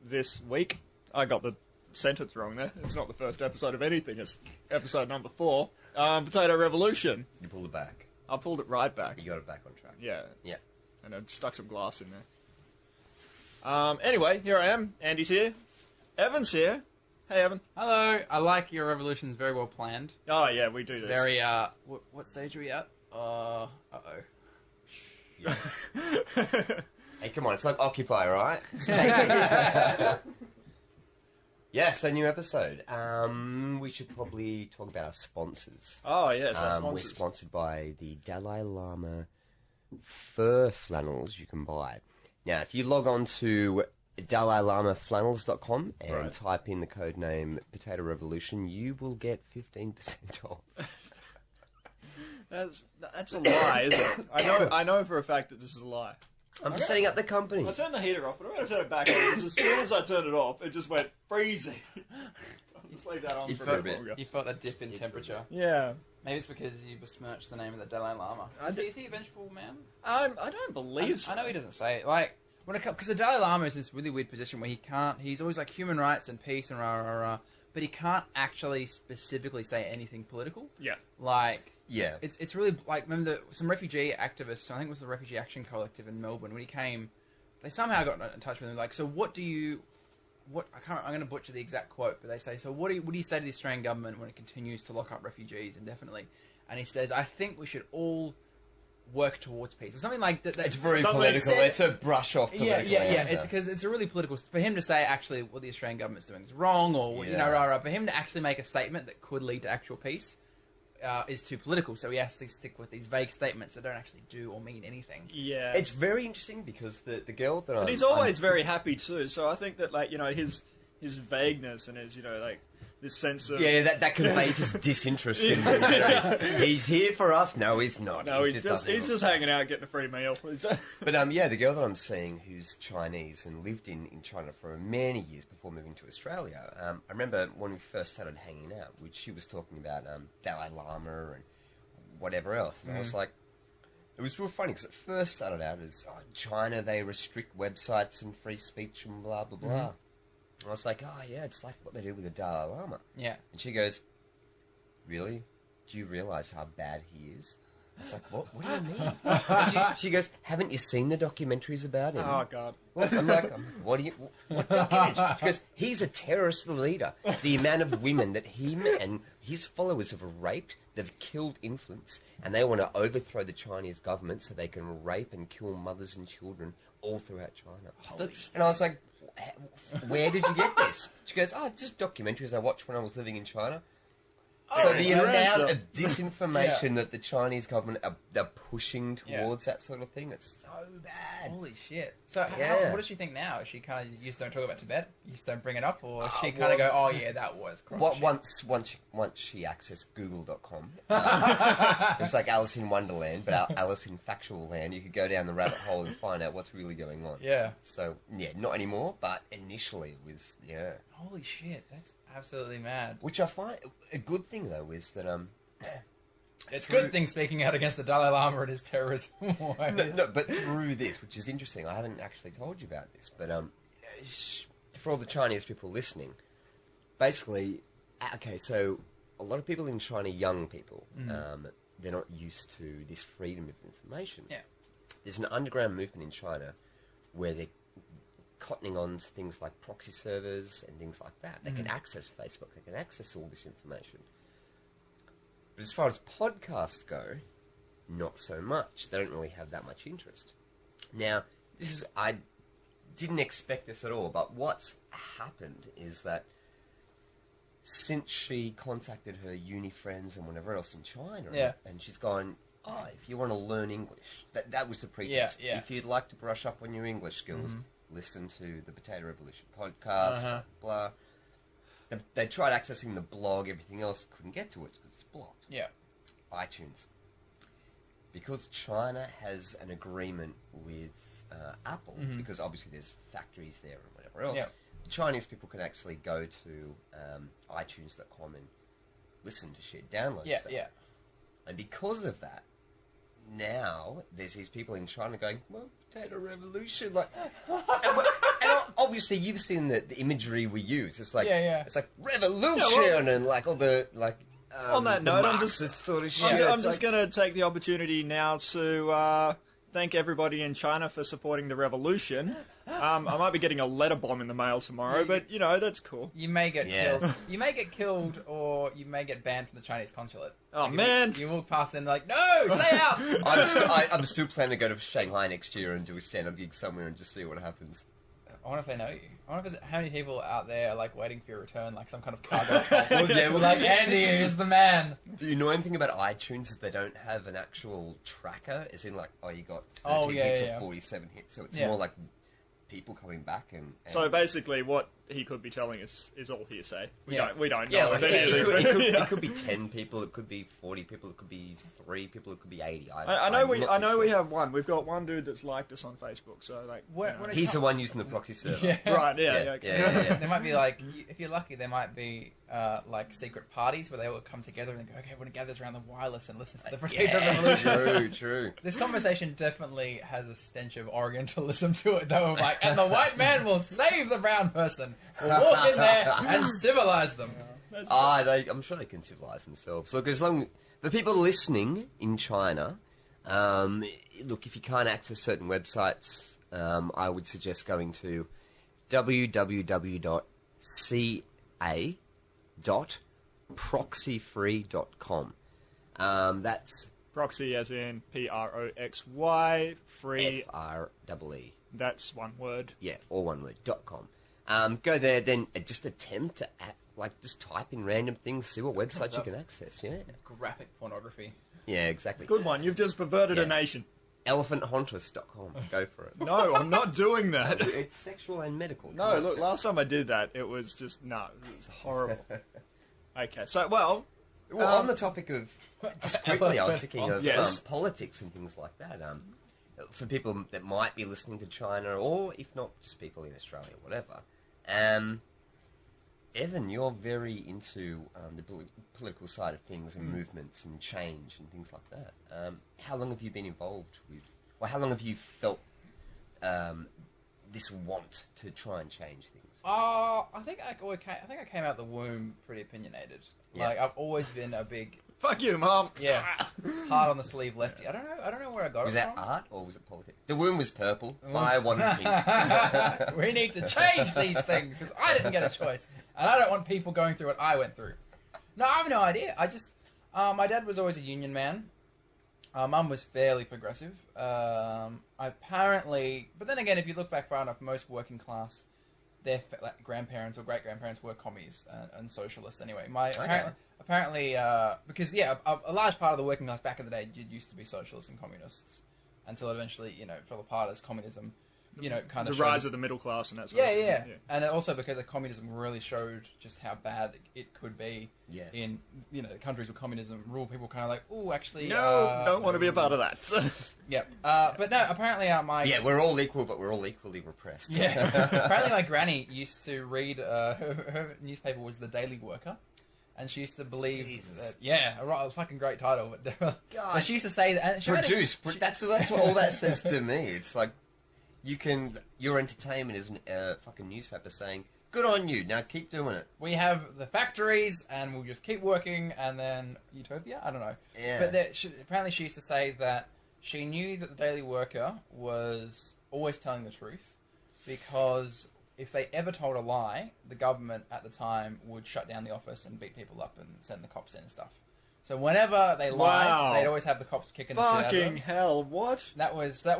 this week. I got the sentence wrong there. It's not the first episode of anything. It's episode number 4. Potato Revolution. You pulled it back. I pulled it right back. You got it back on track. Yeah. Yeah. And I stuck some glass in there. Anyway, here I am. Andy's here. Evan's here. Hey, Evan. Hello. I like your revolutions. Very well planned. Oh, yeah, we do this. Very, what stage are we at? Uh-oh. Yeah. Hey, come on. It's like Occupy, right? Just take it. Yes, a new episode. We should probably talk about our sponsors. Oh, yes, our sponsors. We're sponsored by the Dalai Lama fur flannels you can buy. Now, if you log on to DalaiLamaFlannels.com and type in the code name Potato Revolution, you will get 15% off. That's a lie, isn't it? I know for a fact that this is a lie. I'm just setting up the company. I turned the heater off, but I'm going to turn it back on because as soon as I turned it off, it just went freezing. I'll just leave that on for a bit longer. You felt a dip in temperature. Yeah. Maybe it's because you besmirched the name of the Dalai Lama. Is he a vengeful man? I don't believe so. I know he doesn't say it. Like, when it comes, because the Dalai Lama is in this really weird position where he's always like human rights and peace and rah rah rah, but he can't actually specifically say anything political. Yeah. Like, yeah, it's really like, remember some refugee activists, I think it was the Refugee Action Collective in Melbourne, when he came, they somehow got in touch with him, like, so I'm going to butcher the exact quote, but they say, so what do you say to the Australian government when it continues to lock up refugees indefinitely? And he says, I think we should all work towards peace. Or something like that. It's very political. It's a brush off political answer. It's because it's a really political... For him to say, actually, what the Australian government's doing is wrong, or, for him to actually make a statement that could lead to actual peace is too political. So he has to stick with these vague statements that don't actually do or mean anything. Yeah. It's very interesting because the girl that But he's always very happy too, so I think that, like, his vagueness and his, like, this sense of... Yeah, that conveys his disinterest in humanity. He's here for us. No, he's not. No, he's just hanging out, getting a free meal. But, the girl that I'm seeing who's Chinese and lived in China for many years before moving to Australia, I remember when we first started hanging out, she was talking about Dalai Lama and whatever else. And I was like... It was real funny because it first started out as, China, they restrict websites and free speech and blah, blah, blah. Mm-hmm. I was like, oh, yeah, it's like what they do with the Dalai Lama. Yeah. And she goes, really? Do you realise how bad he is? I was like, what do you mean? she goes, haven't you seen the documentaries about him? Oh, God. Well, I'm like, what documentaries? She goes, he's a terrorist leader. The amount of women that him and his followers have raped, they've killed infants, and they want to overthrow the Chinese government so they can rape and kill mothers and children all throughout China. And I was like, where did you get this? She goes, just documentaries I watched when I was living in China. So the amount of disinformation that the Chinese government are pushing towards that sort of thing, it's so bad. Holy shit. So what does she think now? Is she kind of, you just don't talk about Tibet? You just don't bring it up? Or she kind of go, oh yeah, that was crap. Once she accessed Google.com, it was like Alice in Wonderland, but Alice in factual land. You could go down the rabbit hole and find out what's really going on. Yeah. So, not anymore, but initially it was, Holy shit, that's absolutely mad. Which I find a good thing, though, is that it's a good thing speaking out against the Dalai Lama and his terrorism. No, but through this, which is interesting, I haven't actually told you about this, but for all the Chinese people listening, basically, so a lot of people in China, young people, they're not used to this freedom of information. Yeah. There's an underground movement in China where they're cottoning on to things like proxy servers and things like that. They can access Facebook. They can access all this information. But as far as podcasts go, not so much. They don't really have that much interest. Now, I didn't expect this at all, but what's happened is that since she contacted her uni friends and whatever else in China, and she's gone, if you want to learn English, that was the pretense. Yeah. If you'd like to brush up on your English skills, listen to the Potato Revolution podcast, blah. They tried accessing the blog, everything else, couldn't get to it because it's blocked. Yeah. iTunes. Because China has an agreement with Apple, because obviously there's factories there and whatever else, the Chinese people can actually go to iTunes.com and listen to shit, download stuff. Yeah. And because of that, now there's these people in China going, well, Potato Revolution, like, and obviously you've seen the imagery we use. It's like it's like revolution and like all the like. On that note, I'm just going to take the opportunity now to thank everybody in China for supporting the revolution. I might be getting a letter bomb in the mail tomorrow, but you know that's cool. You may get killed. You may get killed, or you may get banned from the Chinese consulate. Oh man! You walk past them like, no, stay out. I'm still planning to go to Shanghai next year and do a stand-up gig somewhere and just see what happens. I wonder if they know you. I wonder if how many people out there are like waiting for your return, like some kind of cargo. Like Andy is the man. Do you know anything about iTunes? Is they don't have an actual tracker, as in like, you got 13 hits or 47 hits, so it's more like people coming back and... So basically what he could be telling us is all hearsay. We don't know. Yeah, like it could be 10 people, it could be 40 people, it could be 3 people, it could be 80. I know we have one. We've got one dude that's liked us on Facebook, so like... He's the one using the proxy server. Right, yeah. There might be like, if you're lucky, there might be like secret parties where they all come together and go, okay, we're going to gather this around the wireless and listen to the Potato Revolution. True. This conversation definitely has a stench of Orientalism to it, though. Like, and the white man will save the brown person. We'll walk in there and civilize them. I'm sure they can civilize themselves. Look, the people listening in China, look, if you can't access certain websites, I would suggest going to www.ca.proxyfree.com. That's proxy as in PROXY, free FREE. That's one word. Yeah, all one word. .com. Go there, then just attempt to just type in random things, see what websites you can access. Yeah, graphic pornography. Yeah, exactly. Good one. You've just perverted a nation. ElephantHunters.com. Go for it. No, I'm not doing that. It's sexual and medical. No, look, last time I did that, it was just, it was horrible. Okay, so, well, on the topic of, just quickly, I was thinking of politics and things like that. For people that might be listening to China, or if not, just people in Australia, whatever. Evan, you're very into the political side of things and movements and change and things like that. How long have you been involved with, or how long have you felt this want to try and change things? I think I came out the womb pretty opinionated. Yeah. Like, I've always been a big... Fuck you, Mom. Yeah. Hard on the sleeve lefty. I don't know where I got it from. Was that art or was it politics? The womb was purple. I wanted pink. We need to change these things because I didn't get a choice. And I don't want people going through what I went through. No, I have no idea. I just... my dad was always a union man. Mum was fairly progressive. Apparently... But then again, if you look back far enough, most working class... Their grandparents or great-grandparents were commies and socialists anyway. Apparently, because, a large part of the working class back in the day used to be socialists and communists until eventually, fell apart as communism, kind of... The rise of the middle class and that sort of thing. Yeah. And also because communism really showed just how bad it could be in, countries with communism rule. People kind of like, oh, actually... No, don't want to be a part of that. Yep. But no, apparently my... Yeah, we're all equal, but we're all equally repressed. Yeah. Apparently my granny used to read... her newspaper was The Daily Worker. And she used to believe that... Yeah, a fucking great title. But God. She used to say that... Produce. That's what all that says to me. It's like... Your entertainment is a fucking newspaper saying, good on you, now keep doing it. We have the factories, and we'll just keep working, and then utopia? I don't know. Yeah. But apparently she used to say that she knew that the Daily Worker was always telling the truth, because if they ever told a lie, the government at the time would shut down the office and beat people up and send the cops in and stuff. So whenever they lied, they'd always have the cops kicking the shit out of them. Fucking hell, what? That was. I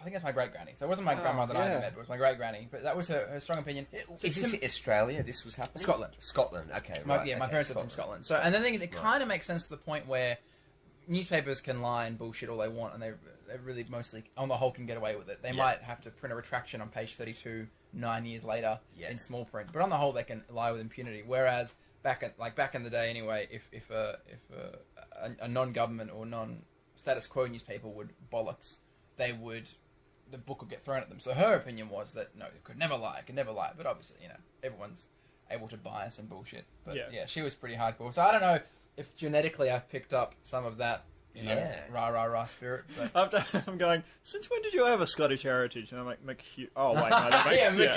think that's my great granny. So it wasn't my grandmother that I met, but it was my great granny. But that was her strong opinion. Is this Australia? This was happening. Scotland. Okay. My parents are from Scotland. So, and the thing is, it kind of makes sense to the point where newspapers can lie and bullshit all they want, and they really mostly, on the whole, can get away with it. They might have to print a retraction on page 32 9 years later in small print, but on the whole, they can lie with impunity. Whereas back in the day, anyway, if a non-government or non-status quo newspaper would bollocks, the book would get thrown at them. So her opinion was that no, it could never lie. But obviously, everyone's able to bias and bullshit. But yeah, she was pretty hardcore. So I don't know if genetically I've picked up some of that you know, Yeah. rah spirit. But I'm going, since when did you have a Scottish heritage? And I'm like, McHugh. Oh, wait, no, that makes maybe.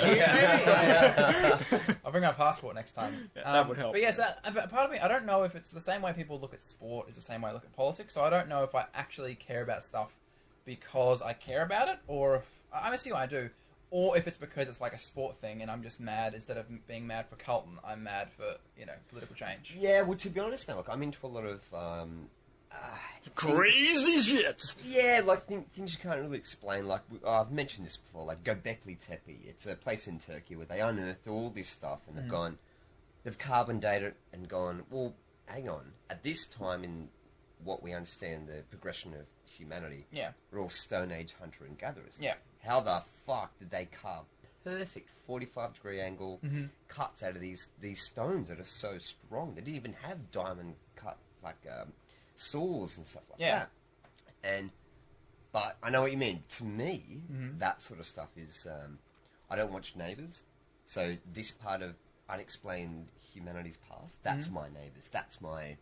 I'll bring my passport next time. That would help. But yes, but part of me, I don't know if it's the same way people look at sport is the same way I look at politics. So I don't know if I actually care about stuff because I care about it, or if I see what I do, or if it's because it's like a sport thing and I'm just mad. Instead of being mad for Carlton, I'm mad for political change. Yeah, well, to be honest, man, look, I'm into a lot of Crazy shit! yeah, like things you can't really explain. Like I've mentioned this before, like Göbekli Tepe. It's a place in Turkey where they unearthed all this stuff and they've carbon dated it and gone, well, hang on. At this time in what we understand the progression of humanity, we're all Stone Age hunter and gatherers. Yeah. How the fuck did they carve perfect 45-degree angle cuts out of these stones that are so strong? They didn't even have diamond cut saws and stuff like that. But I know what you mean. To me, that sort of stuff is. I don't watch Neighbours, so this part of unexplained humanity's past. That's my Neighbours. That's my,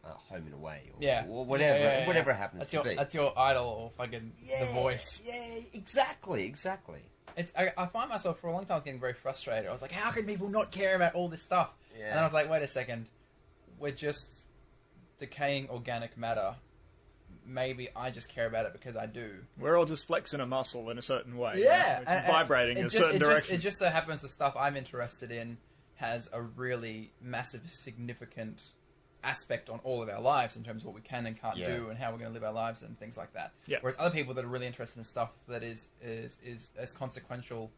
Home and Away, or whatever, whatever it happens to be. That's your idol, or fucking The Voice. Yeah, exactly. I find myself for a long time I was getting very frustrated. I was like, how can people not care about all this stuff? Yeah. And I was like, wait a second, we're just decaying organic matter. Maybe I just care about it because I do. We're all just flexing a muscle in a certain way. Yeah. And vibrating in a certain direction. It just so happens the stuff I'm interested in has a really massive, significant aspect on all of our lives in terms of what we can and can't do and how we're going to live our lives and things like that. Yeah. Whereas other people that are really interested in stuff that is as consequential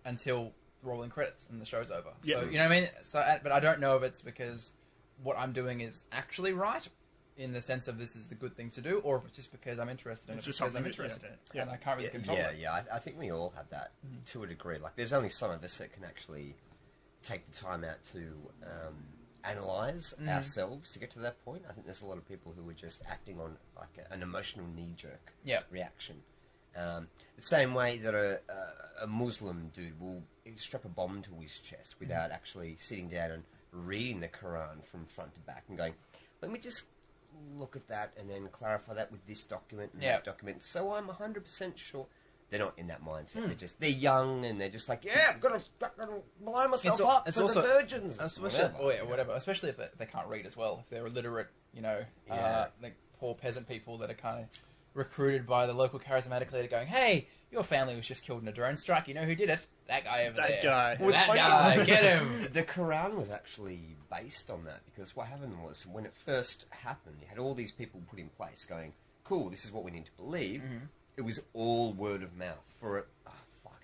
until the rolling credits and the show's over. Yeah. So, you know what I mean? So, but I don't know if it's because what I'm doing is actually right in the sense of this is the good thing to do, or if it's just because I'm interested in it because I'm interested in it. Yeah. And I can't really control it. Yeah. I think we all have that to a degree. Like, there's only some of us that can actually take the time out to analyse ourselves to get to that point. I think there's a lot of people who are just acting on like an emotional knee-jerk reaction. The same way that a Muslim dude will strap a bomb to his chest without actually sitting down and reading the Quran from front to back and going, let me just look at that and then clarify that with this document and that document. So I'm 100% sure. They're not in that mindset. They're young and they're just like, I'm gonna blow myself up for the virgins. Especially if they can't read as well. If they're illiterate, like poor peasant people that are kind of recruited by the local charismatic leader going, hey, your family was just killed in a drone strike. You know who did it? That guy over there. That guy. Well, that guy. Get him. The Quran was actually based on that because what happened was when it first happened, you had all these people put in place going, cool, this is what we need to believe. It was all word of mouth for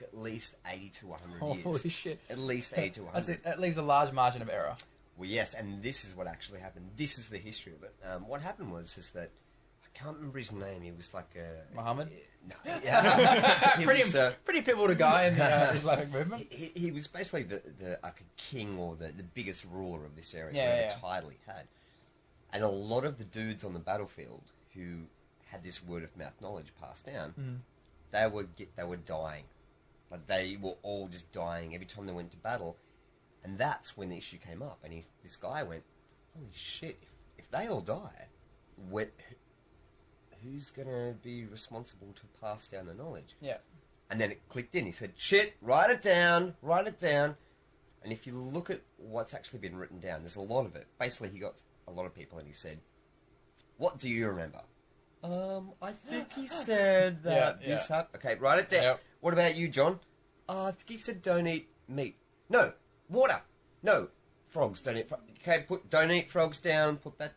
at least 80 to 100 years. Holy shit. At least 80 to 100. That leaves a large margin of error. Well, yes, and this is what actually happened. This is the history of it. What happened was that I can't remember his name. He was like a... Muhammad? No. Yeah. Pretty pivotal guy in the Islamic movement. He was basically the like a king or the biggest ruler of this area. Yeah. Title he had. And a lot of the dudes on the battlefield who had this word of mouth knowledge passed down, they were dying. Like they were all just dying every time they went to battle. And that's when the issue came up. And this guy went, holy shit, if they all die, who's going to be responsible to pass down the knowledge? Yeah. And then it clicked in. He said, shit, write it down. And if you look at what's actually been written down, there's a lot of it. Basically, he got a lot of people and he said, what do you remember? I think he said that this happened. Okay, write it down. Yep. What about you, John? I think he said don't eat meat. No, water. No, frogs. Don't eat frogs. Okay, don't eat frogs down. Put that.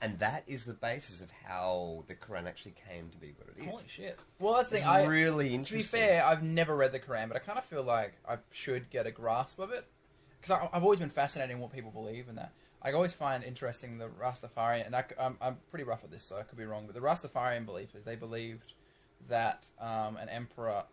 And that is the basis of how the Quran actually came to be what it is. Holy shit. Well, that's the thing. It's really interesting. To be fair, I've never read the Quran, but I kind of feel like I should get a grasp of it. Because I've always been fascinated in what people believe in that. I always find interesting the Rastafarian, and I'm pretty rough at this, so I could be wrong, but the Rastafarian belief is they believed that an emperor,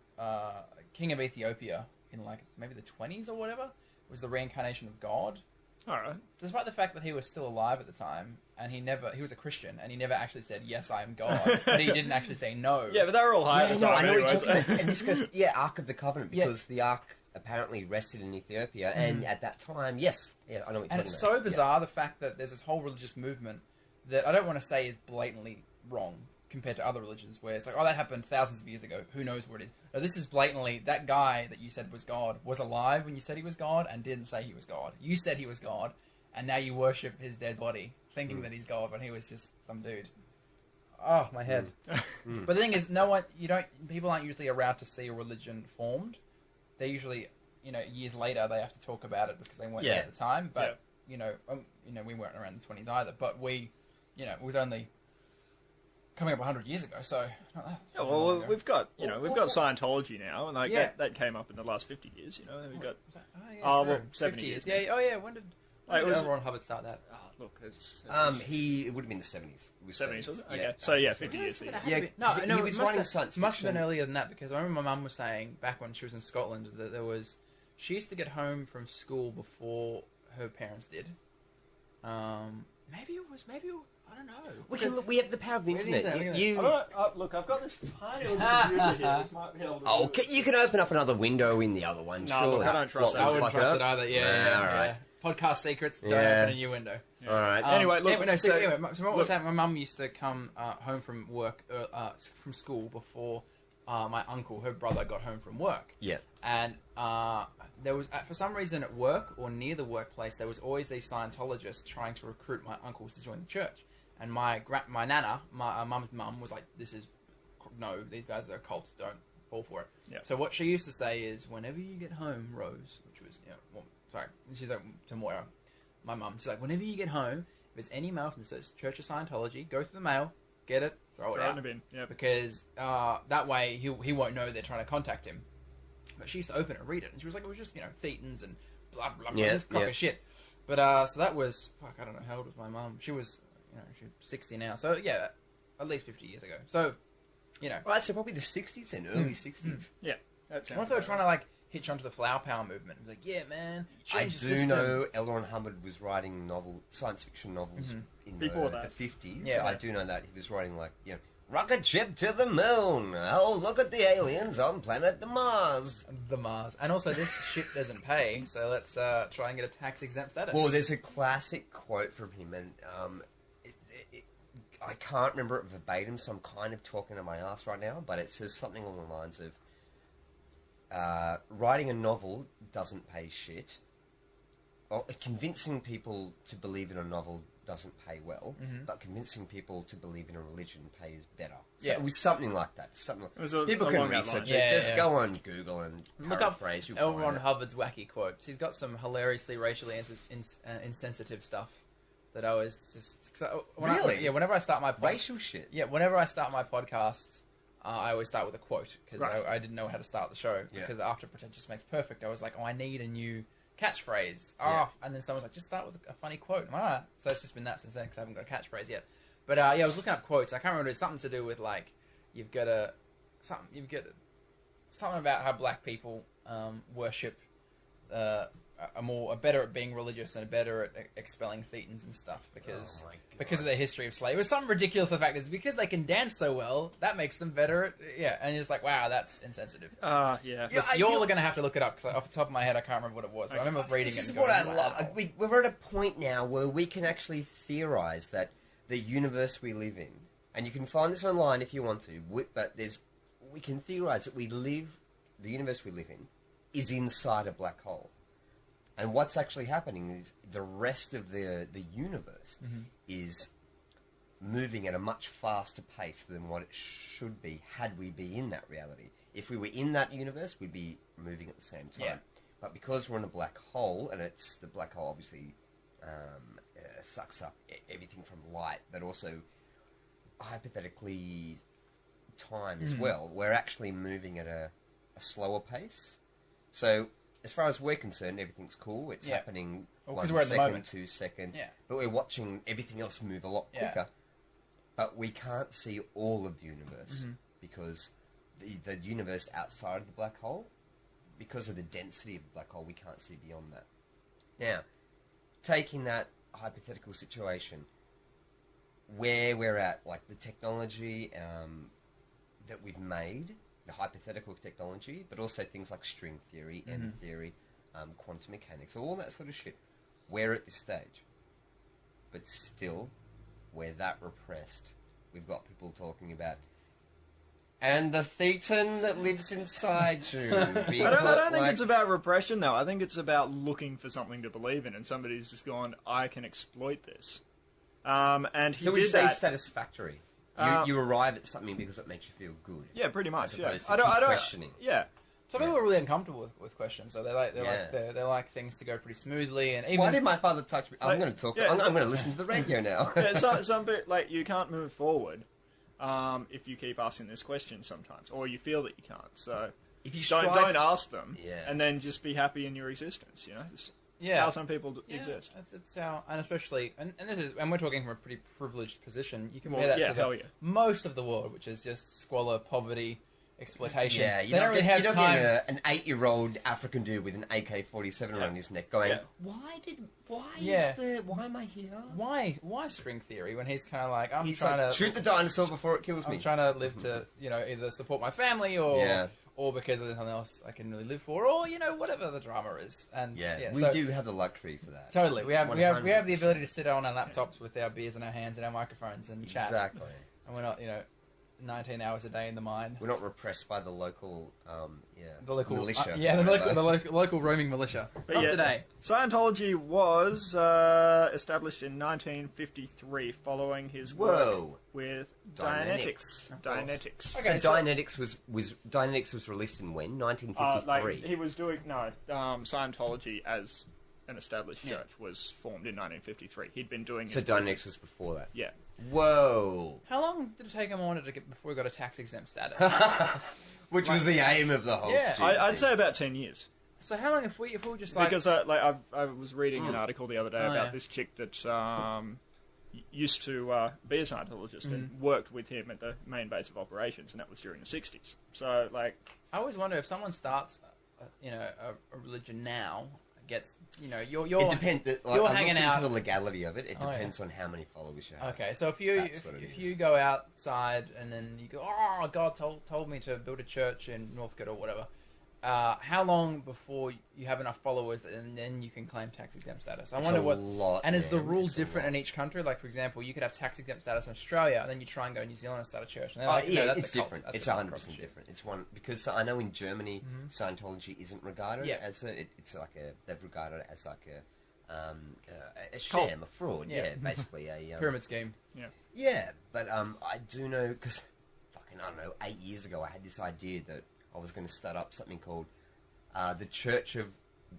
king of Ethiopia, in like maybe the 20s or whatever, was the reincarnation of God. All right. Despite the fact that he was still alive at the time, and he was a Christian, and he never actually said, yes, I am God, but he didn't actually say no. Yeah, but they were all high at the time I know anyways. And this goes, Ark of the Covenant, because the Ark apparently rested in Ethiopia, and at that time, I know what you're talking about. And it's so bizarre, the fact that there's this whole religious movement that I don't want to say is blatantly wrong compared to other religions, where it's like, oh, that happened thousands of years ago. Who knows where it is? No, this is blatantly, that guy that you said was God was alive when you said he was God and didn't say he was God. You said he was God, and now you worship his dead body, thinking that he's God when he was just some dude. Oh, my head. But the thing is, people aren't usually around to see a religion formed. They usually, years later, they have to talk about it because they weren't there at the time. But, we weren't around in the 20s either. But it was only coming up 100 years ago, so... we've got Scientology now, and that came up in the last 50 years, we've got... 70 years. Yeah, when did L. Ron Hubbard start that? Look, it would have been the 70s. 70s, was it? Okay, Yeah. so 50 years. He was writing science fiction. Must have been earlier than that, because I remember my mum was saying, back when she was in Scotland, that she used to get home from school before her parents did. Maybe it was, I don't know. We have the power of the internet. Look, I've got this tiny little computer here, which might be able to... You can open up another window in the other one, No, surely. look, I don't trust that. I wouldn't trust it either, yeah. All right. Podcast secrets, don't open a new window. All right. Anyway, look... so what was happening? My mum used to come home from work, from school before my uncle, her brother, got home from work. Yeah. And there was, for some reason at work or near the workplace, there was always these Scientologists trying to recruit my uncles to join the church. And my nana, my mum's mum, was like, no, these guys are cults, don't fall for it. Yeah. So what she used to say is, whenever you get home, Rose, which was, she's like, to Moira, my mum, she's like, whenever you get home, if there's any mail from the Church of Scientology, go through the mail, get it, throw it out. in the bin, yeah. Because that way he won't know they're trying to contact him. But she used to open it and read it, and she was like, it was just, thetans and blah, blah, blah, this crock of shit. But, so that was, I don't know, how old was my mum? She was, she's 60 now, so, yeah, at least 50 years ago. So, Right, so probably the 60s then, early 60s. Yeah. That I thought they were trying to, hitch onto the flower power movement. Like, yeah, man, I change the do system. know L. Ron Hubbard was writing science fiction novels in Before the that. 50s. Yeah. I do know that. He was writing, rocket ship to the moon. Oh, look at the aliens on planet Mars. The Mars. And also, this shit doesn't pay, so let's try and get a tax-exempt status. Well, there's a classic quote from him, and I can't remember it verbatim, so I'm kind of talking to my ass right now, but it says something along the lines of, writing a novel doesn't pay shit. Well, convincing people to believe in a novel doesn't pay well, but convincing people to believe in a religion pays better. So it was something like that. People can research it. Just go on Google and look up paraphrase. L. Ron Hubbard's wacky quotes. He's got some hilariously racially insensitive stuff that I was just... Really? Whenever I start my... Racial shit? Yeah, whenever I start my podcast... I always start with a quote, because I didn't know how to start the show, because after Pretentious Makes Perfect, I was like, I need a new catchphrase. And then someone was like, just start with a funny quote. I'm like, all right. So it's just been that since then, because I haven't got a catchphrase yet. But I was looking up quotes. I can't remember. It's something to do with, something about how black people worship, are better at being religious and are better at expelling thetans and stuff, because of their history of slavery. It was something ridiculous. The fact is, because they can dance so well, that makes them better at, and you're just like, wow, that's insensitive. Yeah. You're going to have to look it up, because off the top of my head, I can't remember what it was. But I remember reading This it. is And what going, I wow. love. We're at a point now where we can actually theorize that the universe we live in, and you can find this online if you want to, but we can theorize that the universe we live in is inside a black hole. And what's actually happening is the rest of the universe is moving at a much faster pace than what it should be had we be in that reality. If we were in that universe, we'd be moving at the same time. Yeah. But because we're in a black hole, and the black hole obviously sucks up everything from light, but also hypothetically time as well, we're actually moving at a slower pace. So... as far as we're concerned, everything's cool. It's happening 1 second, 2 seconds. Yeah. But we're watching everything else move a lot quicker. But we can't see all of the universe because the universe outside of the black hole, because of the density of the black hole, we can't see beyond that. Now, taking that hypothetical situation, where we're at, like the technology that we've made... the hypothetical technology, but also things like string theory, M theory, quantum mechanics, all that sort of shit. We're at this stage. But still, we're that repressed. We've got people talking about, and the thetan that lives inside you. I don't think it's about repression, though. I think it's about looking for something to believe in, and somebody's just gone, I can exploit this. And he so we did say that. satisfactory. You arrive at something because it makes you feel good. Yeah, pretty much. As Yeah. opposed to keep questioning. Yeah. Some people are really uncomfortable with questions, so they like things to go pretty smoothly. And even Why did my father touch me? I'm going to talk. Yeah, I'm going to listen to the radio now. Yeah, some bit like you can't move forward if you keep asking this question sometimes, or you feel that you can't. So if you don't ask them, Yeah. and then just be happy in your existence. You know, it's how some people exist. It's how, and especially, and this is, and we're talking from a pretty privileged position. You compare Well, that to most of the world, which is just squalor, poverty, exploitation. Yeah, they don't really have you're time. not getting an 8-year-old African dude with an AK-47 around his neck going, why am I here? Why string theory when he's kind of like, He's trying like, to shoot the dinosaur before it kills me. I'm trying to live to, either support my family or because there's something else I can really live for, or whatever the drama is. And we do have the luxury for that. Totally, we have the ability to sit on our laptops with our beers in our hands and our microphones and chat. Exactly. And we're not 19 hours a day in the mine. We're not repressed by the local militia. militia. The local roaming militia. Not today. Scientology was established in 1953 following his work with Dianetics. Okay, so Dianetics was released in when? 1953. He was doing Scientology as an established church was formed in 1953. He'd been doing. So Dianetics was before that. Yeah. Whoa. How long did it take him on to get before he got a tax exempt status? Which was the aim of the whole. Yeah. I'd say about 10 years. So how long if we just because I was reading an article the other day about this chick that used to be a Scientologist and worked with him at the main base of operations, and that was during the 60s. So I always wonder if someone starts a religion now. Gets you're it depends. You're hanging out into the legality of it. It depends on how many followers you have. Okay, so if you go outside and then you go, oh, God told me to build a church in Northcote or whatever. How long before you have enough followers and then you can claim tax exempt status? I wonder is the rule different in each country? Like, for example, you could have tax exempt status in Australia, and then you try and go to New Zealand and start a church. And that's it's different. It's 100% different. It's one because I know in Germany Scientology isn't regarded as they've regarded it as like a sham, a fraud. Yeah, basically a pyramid scheme. Yeah, but I do know because I don't know, 8 years ago I had this idea that I was going to start up something called the Church of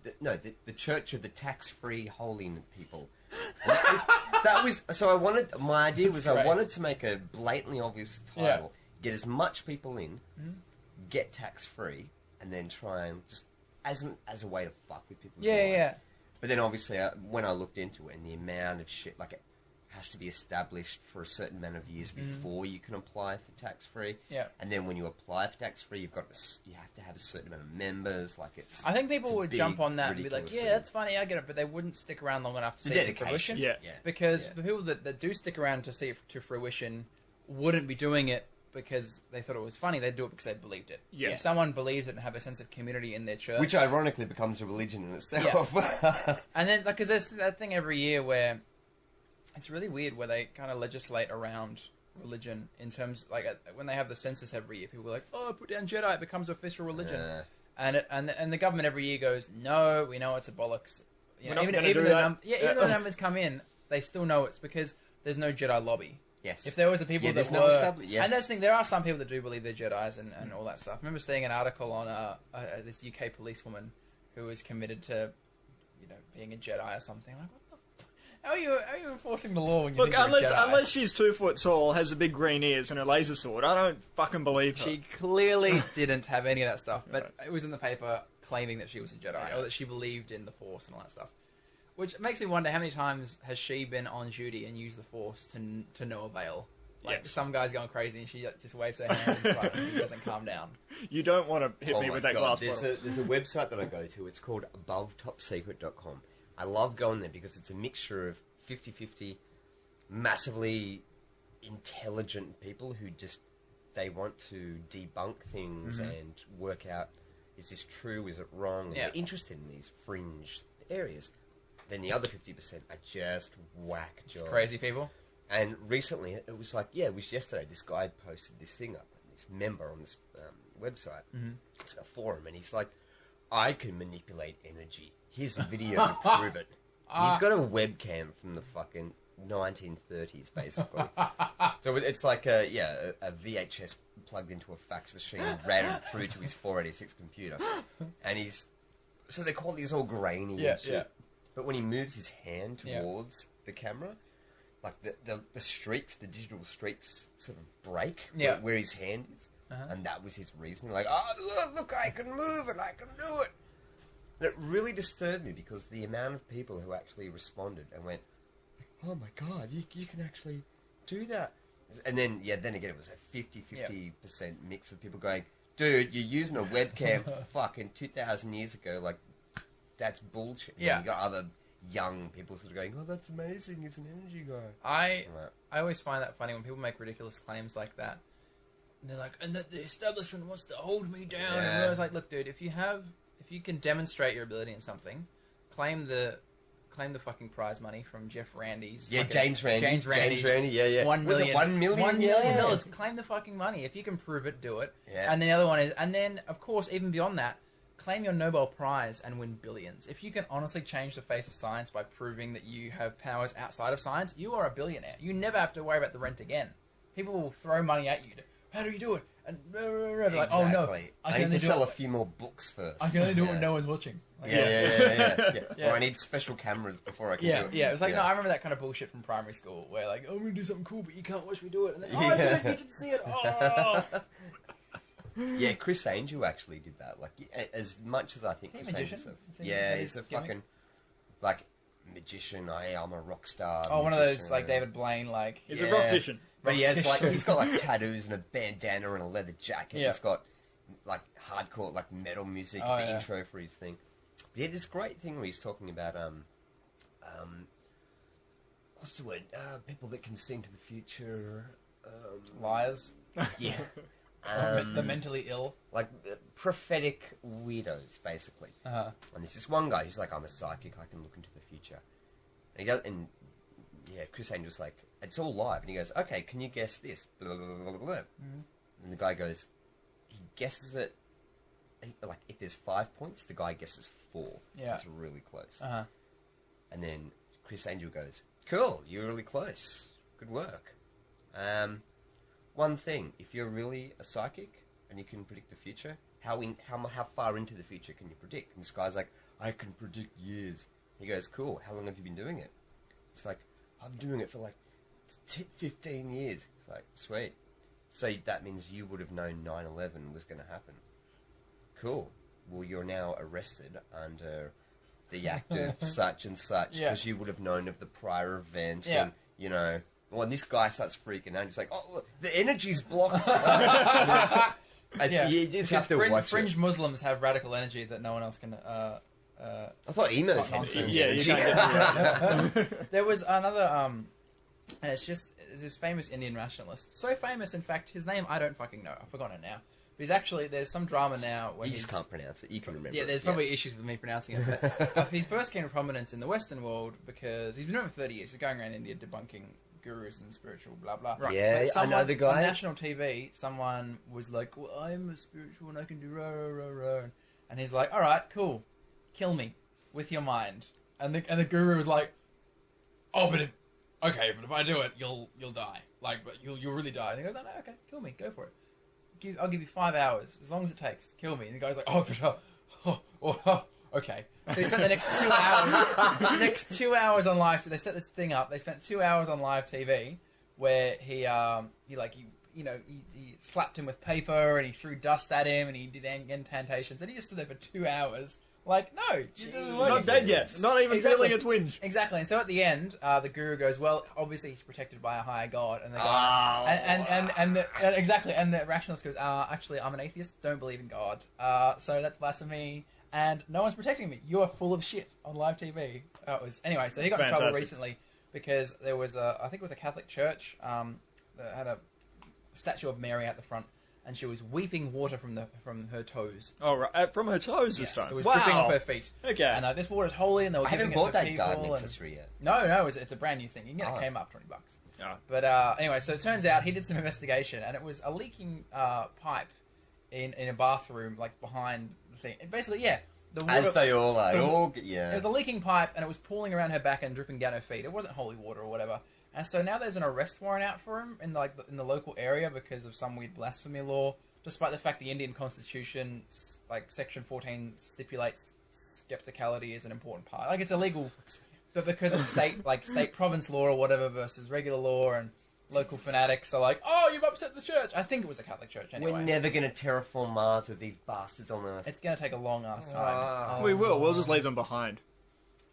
the Church of the Tax-Free Holy People. That was so. My idea was I wanted to make a blatantly obvious title, get as much people in, get tax-free, and then try and just as a way to fuck with people's lives. But then obviously when I looked into it and the amount of shit, like it has to be established for a certain amount of years before you can apply for tax-free. Yeah. And then when you apply for tax-free, you have to have a certain amount of members. Like I think people would jump on that and be like, yeah, that's funny, I get it, but they wouldn't stick around long enough to see it to fruition. Yeah. Because the people that do stick around to see it to fruition wouldn't be doing it because they thought it was funny. They'd do it because they believed it. Yeah. If someone believes it and have a sense of community in their church, which ironically becomes a religion in itself. And then because there's that thing every year where it's really weird where they kind of legislate around religion in terms like when they have the census every year, people are like, "Oh, put down Jedi, it becomes official religion," and the government every year goes, "No, we know it's a bollocks." Even the numbers come in, they still know it's because there's no Jedi lobby. Yes. If there was the people that no were, and that's the thing, there are some people that do believe they're Jedis and all that stuff. I remember seeing an article on this UK policewoman who was committed to, being a Jedi or something. Like, what the fuck? How are you enforcing the law when you think you're a Jedi? Unless she's 2 foot tall, has a big green ears and a laser sword, I don't fucking believe her. She clearly didn't have any of that stuff, but it was in the paper claiming that she was a Jedi or that she believed in the Force and all that stuff. Which makes me wonder how many times has she been on duty and used the Force to no avail? Like some guy's going crazy and she just waves her hand in front and he doesn't calm down. You don't want to hit me with that glass bottle. There's a website that I go to. It's called abovetopsecret.com. I love going there because it's a mixture of 50-50 massively intelligent people who just they want to debunk things and work out, is this true, is it wrong? And they're interested in these fringe areas. Then the other 50% are just whack jobs. Crazy people. And recently, it was like, it was yesterday, this guy posted this thing up, this member on this website. Mm-hmm. It's a forum, and he's like, I can manipulate energy. Here's a video to prove it. And he's got a webcam from the fucking 1930s, basically. So it's like a VHS plugged into a fax machine, ran through to his 486 computer. And so they call these all grainy and shit. Yeah. But when he moves his hand towards the camera, like the streaks, the digital streaks sort of break where his hand is. Uh-huh. And that was his reasoning. Like, look, I can move it, I can do it. And it really disturbed me because the amount of people who actually responded and went, oh my God, you can actually do that. And then again, it was a 50-50% mix of people going, dude, you're using a webcam fucking 2,000 years ago. Like, that's bullshit. And you got other young people sort of going, oh, that's amazing. He's an energy guy. I always find that funny when people make ridiculous claims like that. And they're like, and the establishment wants to hold me down. Yeah. And I was like, look, dude, if you can demonstrate your ability in something, claim the fucking prize money from Jeff Randy's. Yeah, James Randy, yeah. $1 million. Was it $1 million? $1 million. Claim the fucking money. If you can prove it, do it. Yeah. And the other one is, and then, of course, even beyond that, claim your Nobel Prize and win billions. If you can honestly change the face of science by proving that you have powers outside of science, you are a billionaire. You never have to worry about the rent again. People will throw money at you. How do you do it? And they're like, oh no, I need to sell a few more books first. I can only do it when no one's watching. Like, yeah. Or I need special cameras before I can do it. Yeah, it was like, no, I remember that kind of bullshit from primary school where like, oh, I'm going to do something cool, but you can't watch me do it. And then, I did it, you can see it. Oh. Yeah, Chris Angel actually did that. Like, as much as I think Chris Angel, he's a fucking like magician. I'm a rock star. Oh, one of those like David Blaine, like he's a rocktician. But he's got like tattoos and a bandana and a leather jacket. Yeah. He's got like hardcore like metal music at the intro for his thing. But he had this great thing where he's talking about what's the word? People that can sing to the future. Liars. Yeah. The mentally ill. Like prophetic weirdos, basically. Uh-huh. And there's this one guy who's like, I'm a psychic, I can look into the future. And he does, Chris Angel's like, it's all live. And he goes, okay, can you guess this? Blah, blah, blah, blah, blah. Mm-hmm. And the guy goes, he guesses it, like, if there's 5 points, the guy guesses 4. Yeah. It's really close. Uh-huh. And then Chris Angel goes, cool, you're really close. Good work. One thing, if you're really a psychic and you can predict the future, how far into the future can you predict? And this guy's like, I can predict years. He goes, cool, how long have you been doing it? It's like, I'm doing it for like 15 years. It's like, sweet. So that means you would have known 9/11 was going to happen. Cool. Well, you're now arrested under the act of such and such because you would have known of the prior event and, you know... Well, and this guy starts freaking out. He's like, oh, look, the energy's blocked. You just have to watch fringe Muslims have radical energy that no one else can... I thought emos had fringe energy. There was another... and it's this famous Indian rationalist. So famous, in fact, his name I don't fucking know. I've forgotten it now. But he's actually... There's some drama now where you just can't pronounce it. You can remember it. Yeah, there's probably issues with me pronouncing it. But he first came to prominence in the Western world because he's been doing it for 30 years. He's going around India debunking... gurus and spiritual blah blah. Right. Yeah, I know the guy. On national TV, someone was like, "Well, I'm a spiritual and I can do rah rah rah rah," and he's like, "All right, cool, kill me with your mind." And the guru was like, "Oh, but if I do it, you'll die. Like, but you'll really die." And he goes, "No, okay, kill me, go for it. I'll give you 5 hours as long as it takes. Kill me." And the guy's like, "Oh, for sure. Oh, okay." So he spent the next 2 hours on live. So they set this thing up. They spent 2 hours on live TV where he slapped him with paper and he threw dust at him and he did incantations and he just stood there for 2 hours. Like, no, not dead yet. Not even feeling a twinge. Exactly. And so at the end, the guru goes, "Well, obviously he's protected by a higher god." And the guy, exactly. And the rationalist goes, "Actually, I'm an atheist. Don't believe in God. So that's blasphemy." And no one's protecting me. You are full of shit on live TV. Anyway, so he got in trouble recently because there was I think it was a Catholic church that had a statue of Mary at the front, and she was weeping water from her toes. Oh, right. From her toes this time? It was dripping off her feet. Okay. And this water's holy, and they were giving it to people. I haven't bought that garden accessory yet. No, it's a brand new thing. You can get a Kmart for $20. Yeah. But anyway, so it turns out he did some investigation, and it was a leaking pipe in a bathroom, like behind the thing. Basically, yeah. The water, As they all are. It was a leaking pipe, and it was pooling around her back and dripping down her feet. It wasn't holy water or whatever. And so now there's an arrest warrant out for him in the local area because of some weird blasphemy law. Despite the fact the Indian Constitution, like Section 14, stipulates skepticality is an important part. Like it's illegal, but because of state province law or whatever versus regular law, and local fanatics are like, oh, you've upset the church. I think it was a Catholic church anyway. We're never going to terraform Mars with these bastards on Earth. It's going to take a long ass time. We will. We'll just leave them behind.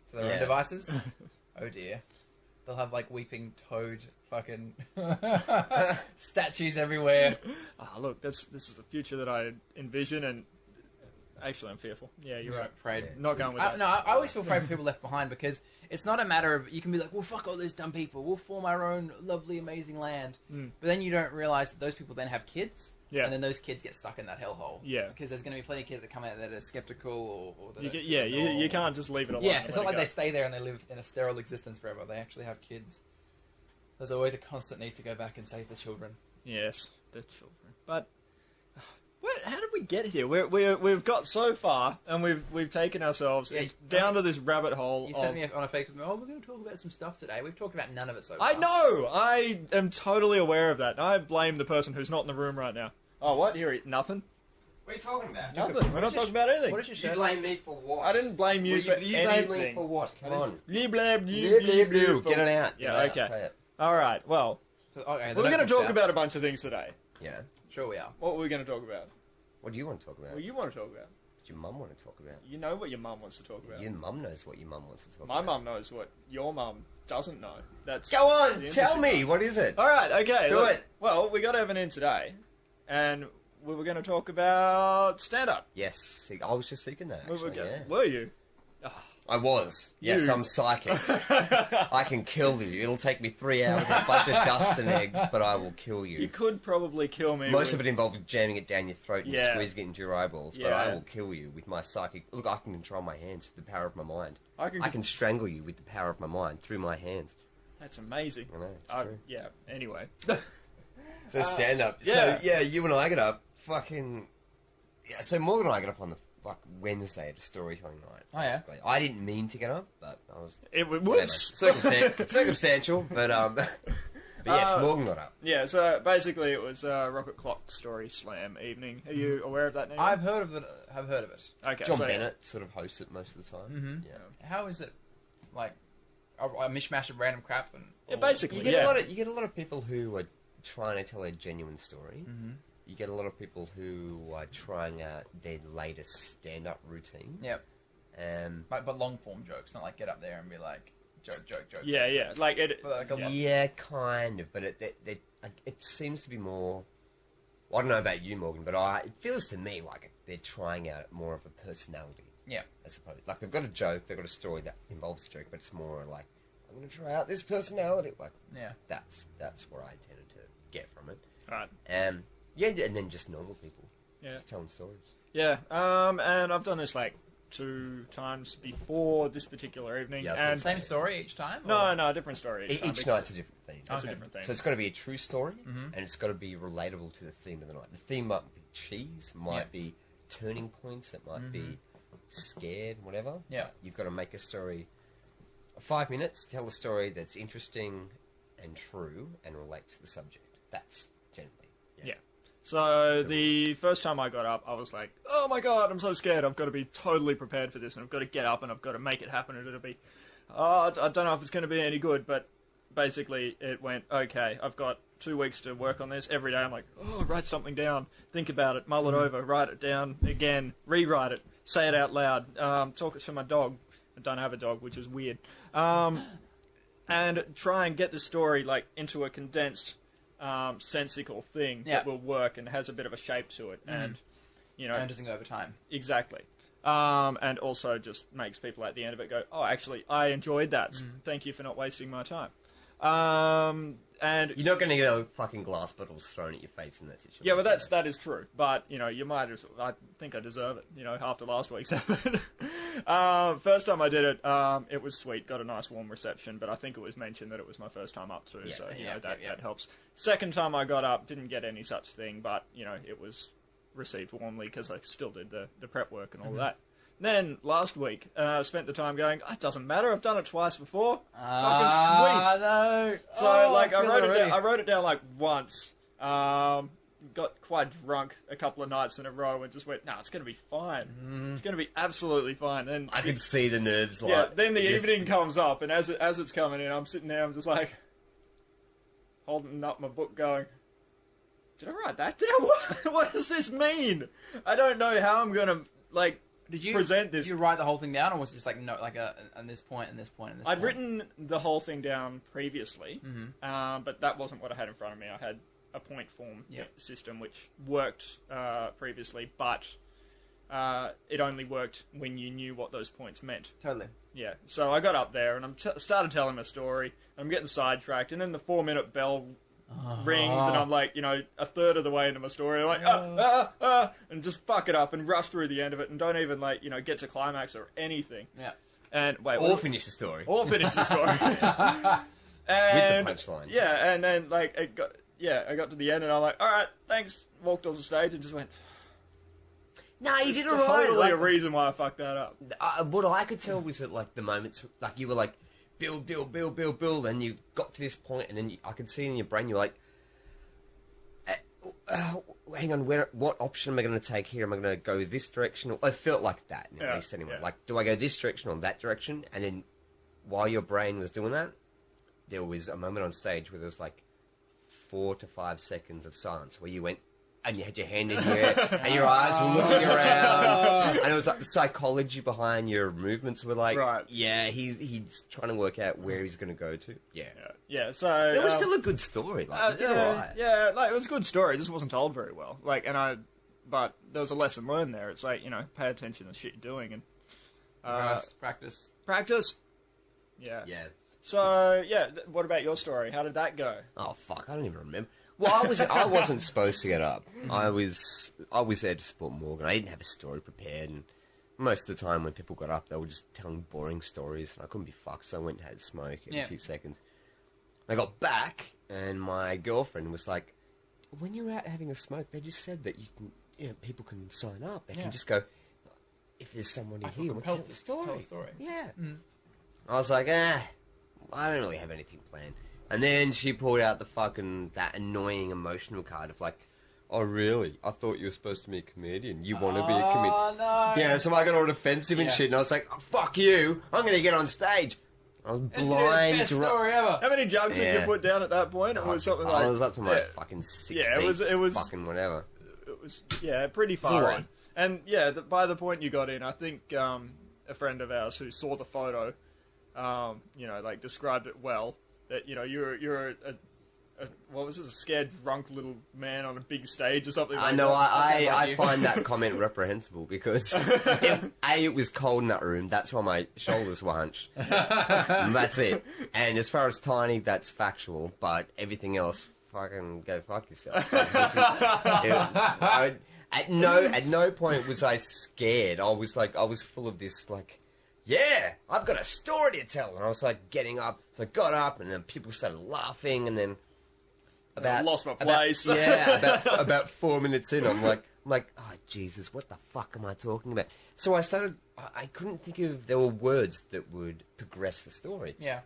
To their own devices. Oh dear. They'll have like weeping toad fucking statues everywhere. Look, this is the future that I envision, and actually I'm fearful. Yeah, you're right. Afraid. Yeah. Not going with that. No, I always feel afraid for people left behind because it's not a matter of you can be like, well, fuck all those dumb people. We'll form our own lovely, amazing land. But then you don't realize that those people then have kids. Yeah. And then those kids get stuck in that hellhole. Yeah. Because there's going to be plenty of kids that come out that are skeptical or that you can't just leave it alone. Yeah, it's not like they stay there and they live in a sterile existence forever. They actually have kids. There's always a constant need to go back and save the children. Yes, the children. But how did we get here? We've got so far, and we've taken ourselves down to this rabbit hole. You sent me on a Facebook. Oh, we're going to talk about some stuff today. We've talked about none of it so far. I know. I am totally aware of that. I blame the person who's not in the room right now. Oh, what? Here, nothing. What are you talking about? Nothing. We're not talking about anything. What is your You shirt? blame me for what? I didn't blame you for You anything. blame me for what? Come on. You blame Get it out. Yeah, okay. Say it. All right. Well, Okay, we're going to talk about a bunch of things today. Yeah. Sure we are. What were we going to talk about? What do you want to talk about? What do you want to talk about? What your mum want to talk about? You know what your mum wants to talk about. Your mum knows what your mum wants to talk My about. mum knows what your mum doesn't know. That's Go on, the tell interesting me. part. What is it? All right, okay. Do it. Well, we got Evan in today, and we were going to talk about stand-up. Yes, I was just thinking that. Actually, yeah. Were you? I was. Yes, You. I'm psychic. I can kill you. It'll take me 3 hours, a bunch of dust and eggs, but I will kill you. You could probably kill me. Most of it involves jamming it down your throat and Yeah. squeezing it into your eyeballs, but Yeah. I will kill you with my psychic... Look, I can control my hands with the power of my mind. I can strangle you with the power of my mind through my hands. That's amazing. I know, it's true. Yeah, anyway. So stand up. yeah. So, yeah, you and I get up fucking... Yeah, so Morgan and I get up on the Wednesday at a storytelling night. Oh, yeah? Basically. I didn't mean to get up, but I was... It whatever. was. Circumstantial, but yes, Morgan got up. Yeah, so basically it was Rocket Clock Story Slam evening. Are you aware of that name? I've heard of it. Okay, John so, Bennett sort of hosts it most of the time. Mm-hmm. Yeah. How is it? Like a mishmash of random crap and Yeah, basically, You get yeah. you get a lot of people who are trying to tell a genuine story. Mm-hmm. You get a lot of people who are trying out their latest stand-up routine. Yep. But long form jokes, not like get up there and be like joke. Yeah, yeah. Like it. But like Yeah, kind of, but it seems to be more... Well, I don't know about you, Morgan, but it feels to me like they're trying out more of a personality. Yeah. I suppose. Like, they've got a joke, they've got a story that involves a joke, but it's more like, I'm going to try out this personality. Like, Yeah. That's where I tended to get from it. Right. Yeah, and then just normal people. Yeah. Just telling stories. Yeah. And I've done this like 2 times before this particular evening. Yeah, and Same story each time? No, different story each time. Each night's a different theme. It's Okay. a different thing. So it's got to be a true story, Mm-hmm. and it's got to be relatable to the theme of the night. The theme might be cheese, might be turning points, it might be scared, whatever. Yeah. You've got to make a story, 5 minutes, tell a story that's interesting and true and relate to the subject. That's generally. Yeah. So the first time I got up, I was like, oh my god, I'm so scared. I've got to be totally prepared for this, and I've got to get up, and I've got to make it happen, and it'll be... I don't know if it's going to be any good, but basically it went, okay, I've got 2 weeks to work on this. Every day I'm like, oh, write something down, think about it, mull it over, write it down again, rewrite it, say it out loud, talk it to my dog. I don't have a dog, which is weird. And try and get the story like into a condensed... sensical thing that will work and has a bit of a shape to it, and And doesn't go over time. Exactly. And also just makes people at the end of it go, oh, actually, I enjoyed that. Thank you for not wasting my time. And You're not going to get fucking glass bottles thrown at your face in that situation. yeah, well, that is true. But you might. I think I deserve it. After last week's episode. First time I did it, it was sweet. Got a nice warm reception, but I think it was mentioned that it was my first time up too, so that helps. Second time I got up, didn't get any such thing, but it was received warmly because I still did the prep work and all that. Then last week, I spent the time going, it doesn't matter, I've done it twice before. Fucking sweet. No. So I wrote it down like once. Got quite drunk a couple of nights in a row and just went, it's going to be fine. It's going to be absolutely fine. And I could see the nerves like... Yeah, then the evening comes up, and as it's coming in, I'm sitting there, I'm just like, holding up my book going, did I write that down? What does this mean? I don't know how I'm going to, present this. Did you write the whole thing down, or was it just on this point and this point and this I'd point? written the whole thing down previously, but that wasn't what I had in front of me. I had a point form system which worked previously, but it only worked when you knew what those points meant. Totally. Yeah, so I got up there and I started telling my story. I'm getting sidetracked, and then the 4-minute bell rings, and I'm like, a third of the way into my story. I'm like, and just fuck it up and rush through the end of it, and don't even get to climax or anything. Yeah. And finish the story. Or finish the story. And, with the punchline. Yeah, and then I got to the end, and I'm like, all right, thanks. Walked off the stage and just went. No, you did alright. Totally a reason why I fucked that up. What I could tell was that the moments, you were build, and you got to this point, and then I could see in your brain you're like, hang on, what option am I going to take here? Am I going to go this direction? I felt like that, at least anyway. Yeah. Do I go this direction or that direction? And then while your brain was doing that, there was a moment on stage where there was 4 to 5 seconds of silence where you went, and you had your hand in here, and your eyes were looking around, and it was the psychology behind your movements were right. Yeah, he's trying to work out where he's going to go to. Yeah. So it was still a good story. It was a good story. It just wasn't told very well. But there was a lesson learned there. It's pay attention to the shit you're doing and practice. Yeah. Yeah. So what about your story? How did that go? Oh fuck, I don't even remember. Well, I wasn't supposed to get up. I was there to support Morgan. I didn't have a story prepared, and most of the time when people got up, they were just telling boring stories, and I couldn't be fucked, so I went and had a smoke in 2 seconds. I got back, and my girlfriend was like, when you're out having a smoke, they just said that you can, people can sign up. They can just go, if there's someone here, we'll tell the story. Tell a story. Yeah. I was like, I don't really have anything planned. And then she pulled out that annoying emotional card of oh really? I thought you were supposed to be a comedian. You want to be a comedian? Oh no! Yeah, so I got all defensive and shit, and I was like, fuck you! I'm going to get on stage. I was blind. Best story ever. How many jugs did you put down at that point? It was something I was up to my fucking 16th. Yeah, it was fucking whatever. It was pretty far in. And by the point you got in, I think a friend of ours who saw the photo, described it well. That you're a what was it? A scared drunk little man on a big stage or something. I know. I find that comment reprehensible because it was cold in that room. That's why my shoulders were hunched. And that's it. And as far as tiny, that's factual. But everything else, fucking go fuck yourself. At no point was I scared. I was full of this yeah, I've got a story to tell. And I was getting up. So I got up, and then people started laughing, and then I lost my place. About 4 minutes in, I'm like, oh Jesus, what the fuck am I talking about? So I started. I couldn't think of. There were words that would progress the story. Yeah.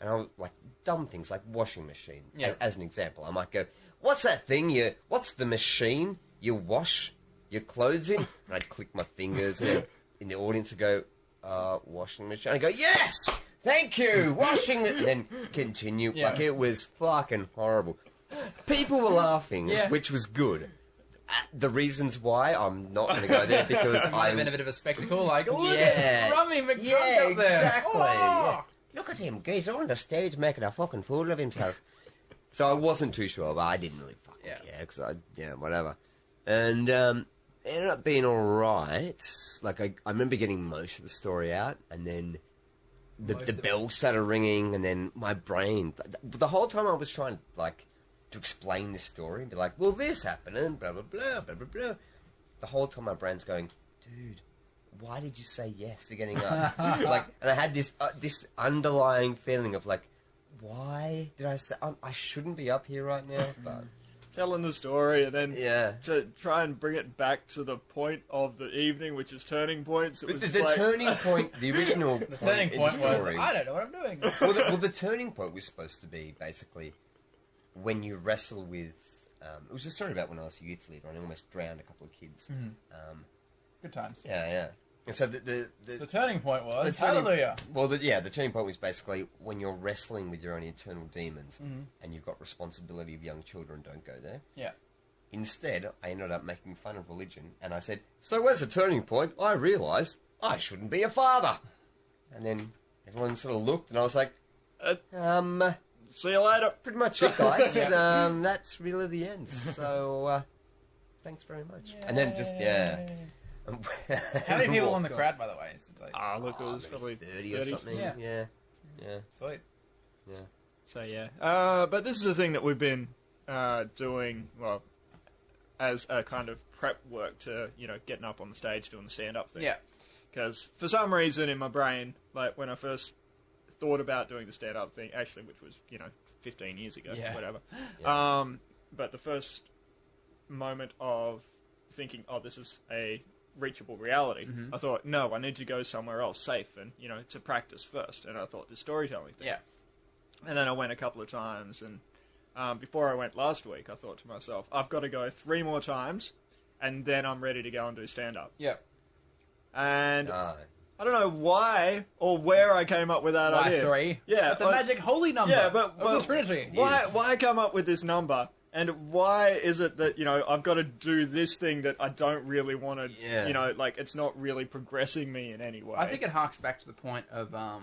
And I was dumb things like washing machine. Yeah. As an example, I might go, what's that thing? What's the machine you wash your clothes in? And I'd click my fingers, and then in the audience would go, washing machine. I go, yes, thank you, washing machine. And then continue. It was fucking horrible. People were laughing, which was good. The reasons why I'm not going to go there because I'm in a bit of a spectacle. Look at Rummy McHugh up there. Exactly. Oh! Look at him, he's on the stage making a fucking fool of himself. So I wasn't too sure, but I didn't really fucking care because whatever. And it ended up being all right. I remember getting most of the story out, and then the bell started ringing, and then my brain... The whole time I was trying to explain this story, and be well, this happened, and blah, blah, blah, blah, blah, blah. The whole time my brain's going, dude, why did you say yes to getting up? Like, and I had this underlying feeling of like, why did I say I shouldn't be up here right now? But telling the story and then yeah, to try and bring it back to the point of the evening, which is turning points. It was the turning point, the original The turning point was, story, I don't know what I'm doing. well, the turning point was supposed to be basically when you wrestle with. It was a story about when I was a youth leader and I almost drowned a couple of kids. Good times. Yeah. And so the turning point was, turning, hallelujah. Well, the turning point was basically when you're wrestling with your own internal demons and you've got responsibility of young children, don't go there. Yeah. Instead, I ended up making fun of religion and I said, so where's the turning point? I realised I shouldn't be a father. And then everyone sort of looked and I was like, see you later. Pretty much it, guys. That's really the end. So, thanks very much. Yay. And then just, How many people in the crowd, by the way? Look, it was probably 30 or something. Yeah. Sweet. Yeah. So yeah, but this is the thing that we've been doing, well, as a kind of prep work to, getting up on the stage doing the stand-up thing. Yeah. Because for some reason in my brain, like when I first thought about doing the stand-up thing, actually, which was, 15 years ago, whatever. Yeah. But the first moment of thinking, oh, this is a reachable reality, I thought, no, I need to go somewhere else safe and, to practice first. And I thought the storytelling thing. Yeah. And then I went a couple of times, and before I went last week, I thought to myself, I've got to go 3 more times, and then I'm ready to go and do stand-up. Yeah. And I don't know why or where I came up with that idea. Why 3? Yeah. It's a magic holy number. Yeah, but of the Trinity. Why come up with this number? And why is it that, I've got to do this thing that I don't really want to, like, it's not really progressing me in any way? I think it harks back to the point of what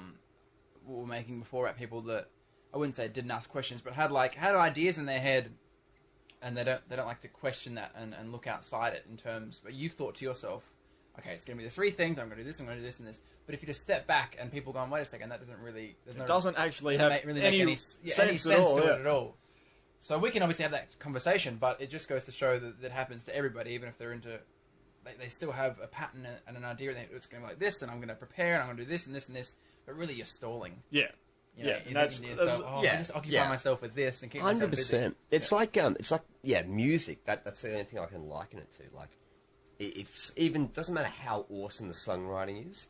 we were making before about people that, I wouldn't say didn't ask questions, but had ideas in their head, and they don't like to question that and look outside it in terms, but you've thought to yourself, okay, it's going to be the 3 things, I'm going to do this, I'm going to do this and this. But if you just step back and people going, wait a second, that doesn't really... doesn't actually have any sense to it at all. So we can obviously have that conversation, but it just goes to show that that happens to everybody, even if they're into... They still have a pattern and an idea, and it's going to be like this, and I'm going to prepare, and I'm going to do this and this and this, but really you're stalling. Yeah. Just occupy myself with this and keep myself busy. 100%. It's like music. That's the only thing I can liken it to. Like, if even doesn't matter how awesome the songwriting is,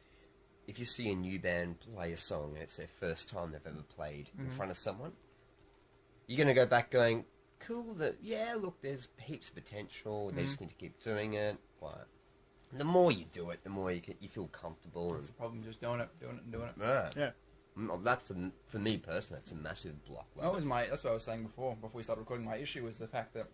if you see a new band play a song and it's their first time they've ever played in front of someone, you're going to go back going, cool, look, there's heaps of potential, they just need to keep doing it. Like, the more you do it, the more you feel comfortable. That's the problem, just doing it. Yeah. For me personally, that's a massive block. That's what I was saying before we started recording. My issue was the fact that,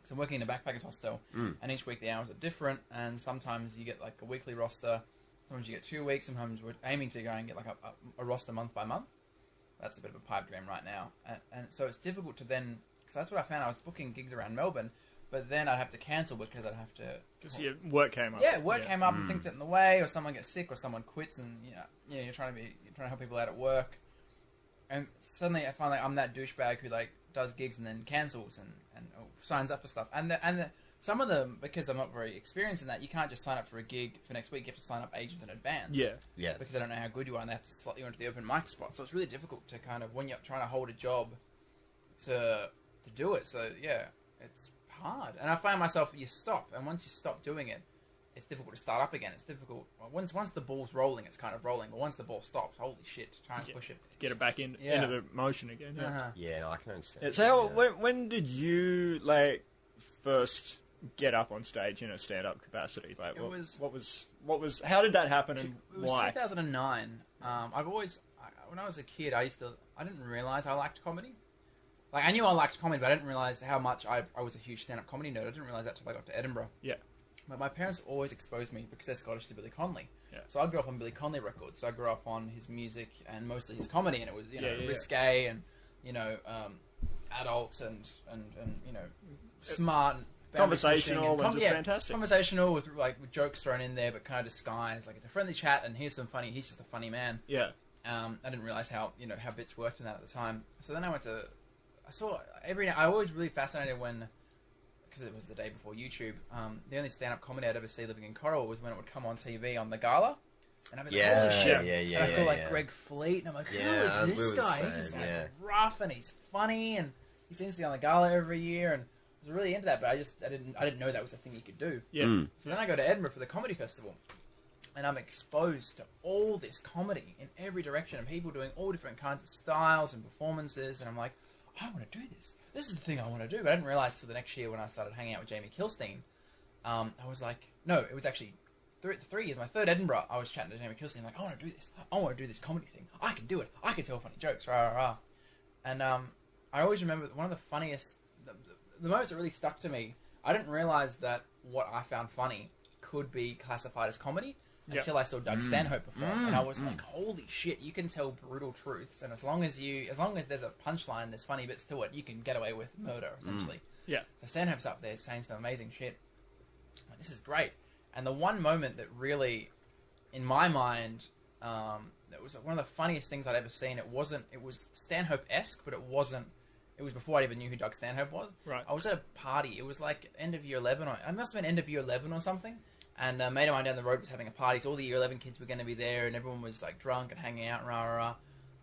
so I'm working in a backpackers hostel, and each week the hours are different, and sometimes you get like a weekly roster, sometimes you get 2 weeks, sometimes we're aiming to go and get like a roster month by month. That's a bit of a pipe dream right now, and so it's difficult to then, because that's what I found, I was booking gigs around Melbourne, but then I'd have to cancel because I'd have to... Because your work came up. Yeah, work came up and things get in the way, or someone gets sick, or someone quits, and you're trying to help people out at work, and suddenly I find like I'm that douchebag who like does gigs and then cancels and signs up for stuff, and some of them, because I'm not very experienced in that, you can't just sign up for a gig for next week. You have to sign up ages in advance. Yeah. Because they don't know how good you are, and they have to slot you into the open mic spot. So it's really difficult to kind of, when you're trying to hold a job, to do it. So yeah, it's hard. And I find myself, you stop, and once you stop doing it, it's difficult to start up again. It's difficult. Once the ball's rolling, it's kind of rolling. But once the ball stops, holy shit, to try and push it. Get it back into the motion again. Yeah, Yeah, no, I can understand. So when did you, like, first get up on stage in a stand-up capacity? Like, what was how did that happen, and why? It was 2009. When I was a kid, I didn't realise I liked comedy. Like, I knew I liked comedy, but I didn't realise how much I was a huge stand-up comedy nerd. I didn't realise that until I got to Edinburgh. Yeah. But my parents always exposed me, because they're Scottish, to Billy Connolly. Yeah. So I grew up on Billy Connolly records. So I grew up on his music and mostly his comedy, and it was risque and adults and smart and conversational and just fantastic. Conversational with jokes thrown in there, but kind of disguised. Like, it's a friendly chat, and he's just a funny man. Yeah. I didn't realise how bits worked in that at the time. So then I was really fascinated when. because it was the day before YouTube, the only stand-up comedy I'd ever see living in Coral was when it would come on TV on the gala. And I'd be like, holy shit. And I saw like Greg Fleet, and I'm like, who is this guy? He's like rough, and he's funny, and he seems to be on the gala every year, and I was really into that, but I didn't know that was a thing you could do. So then I go to Edinburgh for the comedy festival, and I'm exposed to all this comedy in every direction, and people doing all different kinds of styles and performances, and I'm like, I want to do this. This is the thing I want to do. But I didn't realize till the next year when I started hanging out with Jamie Kilstein, I was like, no, it was actually 3 years, my third Edinburgh, I was chatting to Jamie Kilstein, like, I want to do this. I want to do this comedy thing. I can do it. I can tell funny jokes, rah, rah, rah. And I always remember one of the funniest, the moments that really stuck to me, I didn't realize that what I found funny could be classified as comedy until I saw Doug Stanhope perform. And I was like, holy shit, you can tell brutal truths. And as long as there's a punchline, there's funny bits to it, you can get away with murder, essentially. The Stanhope's up there saying some amazing shit. I'm like, this is great. And the one moment that really, in my mind, that was one of the funniest things I'd ever seen. It was Stanhope-esque, but it wasn't. It was before I even knew who Doug Stanhope was. Right. I was at a party. It was like end of year 11. I must have been end of year 11 or something. And a mate of mine down the road was having a party, so all the year 11 kids were going to be there, and everyone was like drunk and hanging out, rah, rah, rah.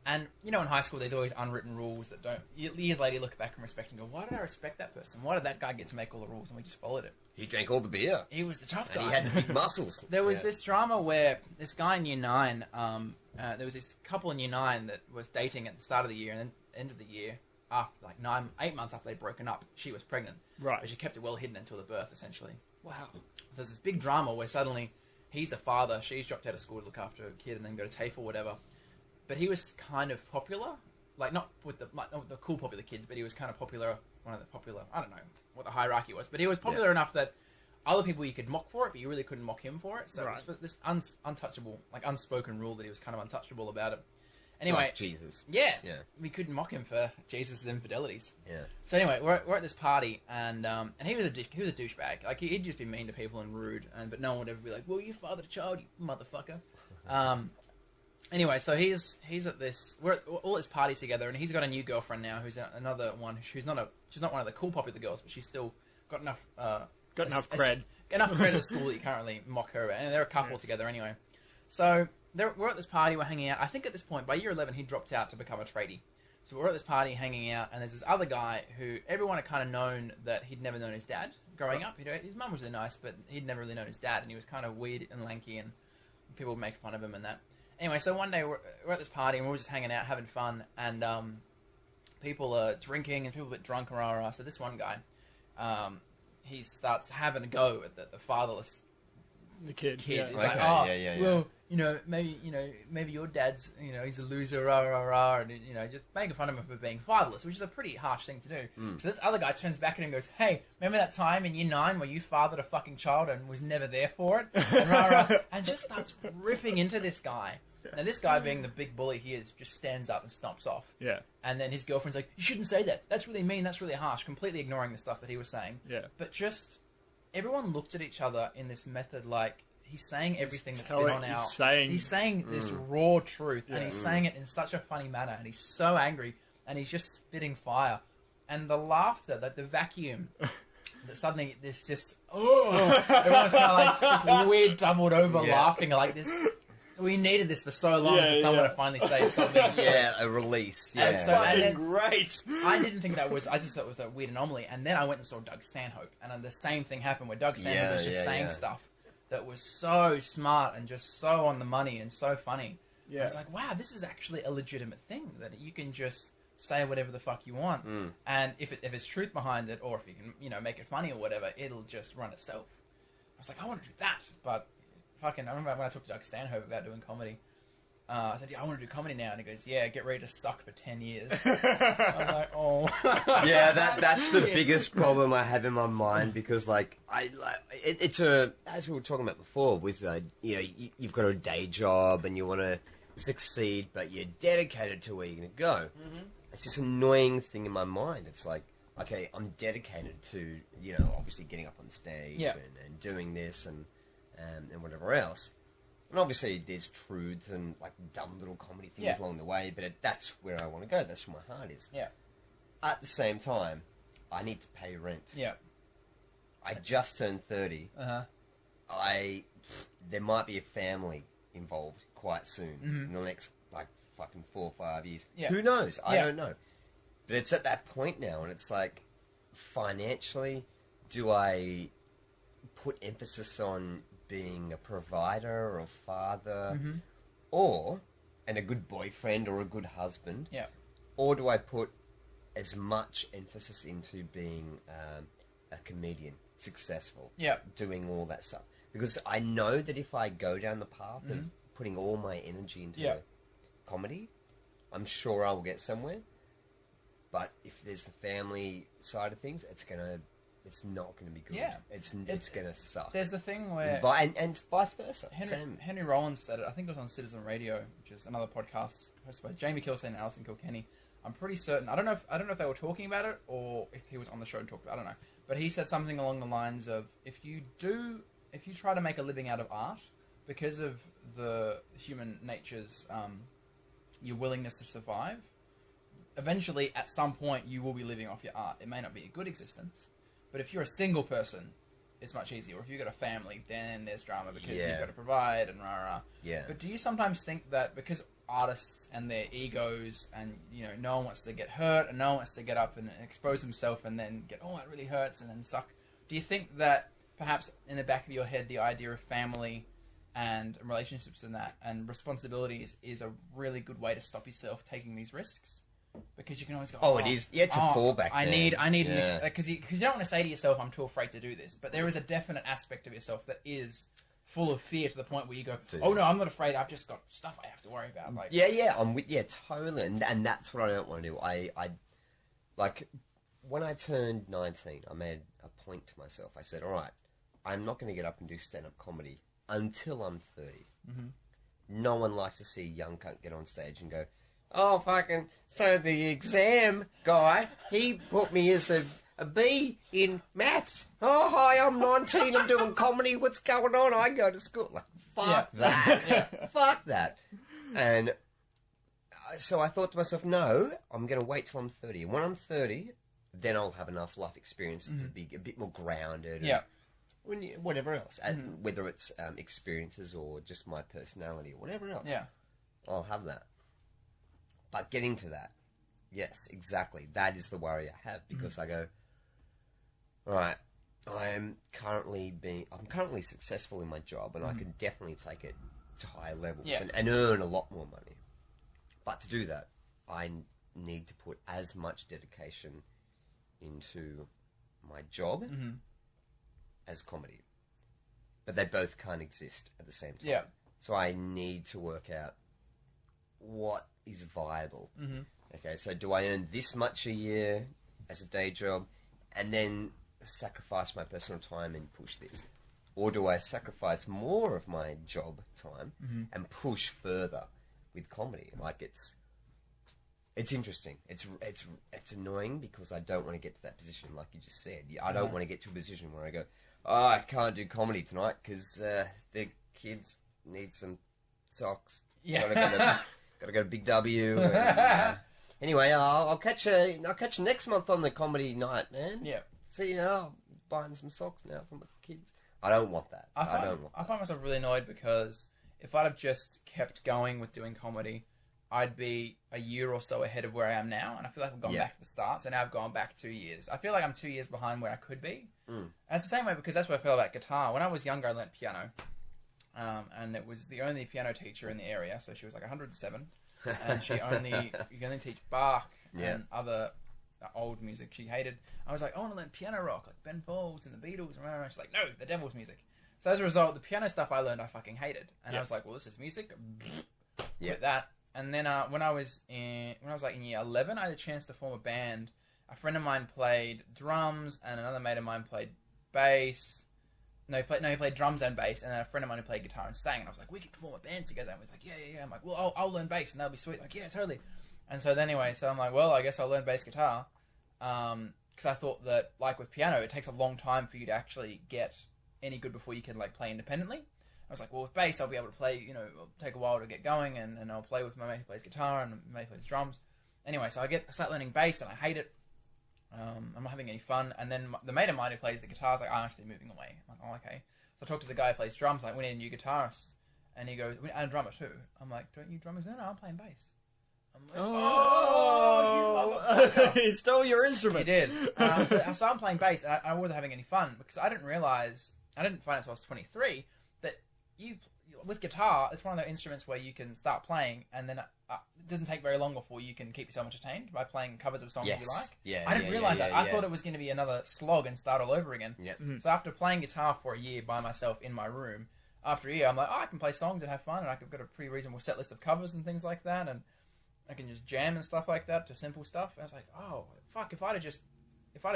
And, you know, in high school, there's always unwritten rules that don't... Years later, you look back and respect and go, why did I respect that person? Why did that guy get to make all the rules? And we just followed it. He drank all the beer. He was the tough guy. And he had the big muscles. There was this drama where this guy in Year 9... there was this couple in Year 9 that was dating at the start of the year, and then end of the year, after like 8 months after they'd broken up, she was pregnant. Right. But she kept it well hidden until the birth, essentially. Wow. So there's this big drama where suddenly he's the father, she's dropped out of school to look after a kid and then go to TAFE or whatever. But he was kind of popular, like not with the cool popular kids, but he was kind of popular, one of the popular, I don't know what the hierarchy was, but he was popular enough that other people you could mock for it, but you really couldn't mock him for it. So it was this untouchable, like unspoken rule that he was kind of untouchable about it. Anyway, like Jesus. Yeah, we couldn't mock him for Jesus' infidelities. Yeah. So anyway, we're at this party, and he was a douchebag. Like he'd just be mean to people and rude, but no one would ever be like, "Well, you fathered a child, you motherfucker." Anyway, so he's at this. We're at all his parties together, and he's got a new girlfriend now, who's another one. She's not one of the cool popular girls, but she's still got enough cred. Enough cred at school that you can't really mock her about. And they're a couple together anyway. So we're at this party, we're hanging out. I think at this point, by year 11, he dropped out to become a tradie. So we're at this party hanging out, and there's this other guy who everyone had kind of known that he'd never known his dad growing up. His mum was really nice, but he'd never really known his dad, and he was kind of weird and lanky, and people would make fun of him and that. Anyway, so one day we're at this party, and we're all just hanging out, having fun, and people are drinking, and people are a bit drunk, and rah, rah. So this one guy, he starts having a go at the fatherless kid. He's Okay, like, well, maybe your dad's, he's a loser, rah, rah, rah, and, just making fun of him for being fatherless, which is a pretty harsh thing to do. So this other guy turns back at him and goes, hey, remember that time in year 9 where you fathered a fucking child and was never there for it? And, rah, rah, and just starts ripping into this guy. Now, this guy, being the big bully he is, just stands up and stomps off. Yeah. And then his girlfriend's like, you shouldn't say that. That's really mean. That's really harsh. Completely ignoring the stuff that he was saying. Yeah. But just, everyone looked at each other in this method like, he's saying everything that's been on our... He's saying this raw truth, and he's saying it in such a funny manner, and he's so angry, and he's just spitting fire. And the laughter, the vacuum, that suddenly there's just... everyone's kind of like this weird doubled over laughing, like this... We needed this for so long for someone to finally say something. A release. Yeah. And then, great. I didn't think that was... I just thought it was a weird anomaly. And then I went and saw Doug Stanhope. And then the same thing happened where Doug Stanhope was just saying stuff that was so smart and just so on the money and so funny. Yeah. I was like, wow, this is actually a legitimate thing. That you can just say whatever the fuck you want. And if it's truth behind it, or if you can, make it funny or whatever, it'll just run itself. I was like, I want to do that. But... I remember when I talked to Doug Stanhope about doing comedy. I said, I want to do comedy now. And he goes, yeah, get ready to suck for 10 years. I was like, oh. Yeah, that's the biggest problem I have in my mind, because, it's as we were talking about before, with, you've got a day job and you want to succeed, but you're dedicated to where you're going to go. Mm-hmm. It's this annoying thing in my mind. It's like, okay, I'm dedicated to, obviously getting up on stage and doing this and whatever else. And obviously there's truths and dumb little comedy things along the way, but that's where I want to go. That's where my heart is. Yeah. At the same time, I need to pay rent. Yeah. I just turned 30. There might be a family involved quite soon in the next like fucking 4 or 5 years. Yeah. Who knows? I don't know. But it's at that point now, and it's like, financially, do I put emphasis on being a provider or a father, and a good boyfriend or a good husband? Yeah. Or do I put as much emphasis into being a comedian, successful, doing all that stuff? Because I know that if I go down the path of putting all my energy into comedy, I'm sure I will get somewhere. But if there's the family side of things, it's not gonna be good. Yeah. It's gonna suck. There's the thing where and vice versa. Henry Rollins said it. I think it was on Citizen Radio, which is another podcast hosted by Jamie Kilstein and Alison Kilkenny. I'm pretty certain. I don't know if they were talking about it or if he was on the show and talked about it. I don't know. But he said something along the lines of, if you try to make a living out of art, because of the human nature's your willingness to survive, eventually at some point you will be living off your art. It may not be a good existence, but if you're a single person, it's much easier. Or if you've got a family, then there's drama because you've got to provide and rah-rah. Yeah. But do you sometimes think that because artists and their egos and, no one wants to get hurt and no one wants to get up and expose himself and then get, it really hurts and then suck. Do you think that perhaps in the back of your head the idea of family and relationships and that and responsibilities is a really good way to stop yourself taking these risks? Because you can always go, it is. Yeah, it's a fallback. I need because you don't want to say to yourself, I'm too afraid to do this. But there is a definite aspect of yourself that is full of fear to the point where you go, no, I'm not afraid. I've just got stuff I have to worry about. Like, I'm with totally, and that's what I don't want to do. I like when I turned 19, I made a point to myself. I said, all right, I'm not going to get up and do stand-up comedy until I'm 30. No one likes to see a young cunt get on stage and go, so the exam guy, he put me as a B in maths. Oh, hi, I'm 19, I'm doing comedy, what's going on? I go to school. Like, fuck that. Fuck that. And so I thought to myself, no, I'm going to wait till I'm 30. And when I'm 30, then I'll have enough life experience to be a bit more grounded. And whatever else. And whether it's experiences or just my personality or whatever else. I'll have that. But getting to that, yes, exactly. That is the worry I have because I go, all right, I'm currently successful in my job and I can definitely take it to higher levels and earn a lot more money. But to do that, I need to put as much dedication into my job as comedy. But they both can't exist at the same time. So I need to work out what is viable. Okay, so do I earn this much a year as a day job and then sacrifice my personal time and push this? Or do I sacrifice more of my job time and push further with comedy? Like it's interesting. It's annoying because I don't want to get to that position like you just said. I don't want to get to a position where I go, I can't do comedy tonight because the kids need some socks. Got to go to Big W. And, anyway, I'll catch you next month on the comedy night, man. Yeah. See, buying some socks now for my kids. I don't want that. I find myself really annoyed because if I'd have just kept going with doing comedy, I'd be a year or so ahead of where I am now, and I feel like I've gone back to the start, so now I've gone back 2 years. I feel like I'm 2 years behind where I could be. And it's the same way because that's what I feel about guitar. When I was younger, I learnt piano. And it was the only piano teacher in the area, so she was like 107, and you can only teach Bach and other old music. She hated. I was like, I want to learn piano rock, like Ben Folds and the Beatles. And she's like, no, the devil's music. So as a result, the piano stuff I learned, I fucking hated, and I was like, well, this is music. Quit that. And then when I was in year 11, I had a chance to form a band. A friend of mine played drums, and another mate of mine played bass. No, he played drums and bass, and then a friend of mine who played guitar and sang, and I was like, we could form a band together. And he was like, yeah. I'm like, well, I'll learn bass, and that'll be sweet. Like, yeah, totally. And so anyway, I'm like, well, I guess I'll learn bass guitar, because I thought that, like with piano, it takes a long time for you to actually get any good before you can, like, play independently. I was like, well, with bass, I'll be able to play, it'll take a while to get going, and I'll play with my mate who plays guitar, and my mate who plays drums. Anyway, so I start learning bass, and I hate it. I'm not having any fun. And then the mate of mine who plays the guitar is like, I'm actually moving away. I'm like, oh, okay. So I talked to the guy who plays drums, like, we need a new guitarist. And he goes, and a drummer too. I'm like, don't you drummers? No, I'm playing bass. I'm like, oh, he stole your instrument. He did. So I'm playing bass, and I wasn't having any fun because I didn't realize, I didn't find it until I was 23, that with guitar, it's one of those instruments where you can start playing, and then it doesn't take very long before you can keep yourself entertained by playing covers of songs you like. Yeah, I didn't realize that. I thought it was going to be another slog and start all over again. Yep. Mm-hmm. So after playing guitar for a year by myself in my room, after a year, I'm like, I can play songs and have fun, and I've got a pretty reasonable set list of covers and things like that, and I can just jam and stuff like that to simple stuff. And I was like, oh, fuck, if I'd have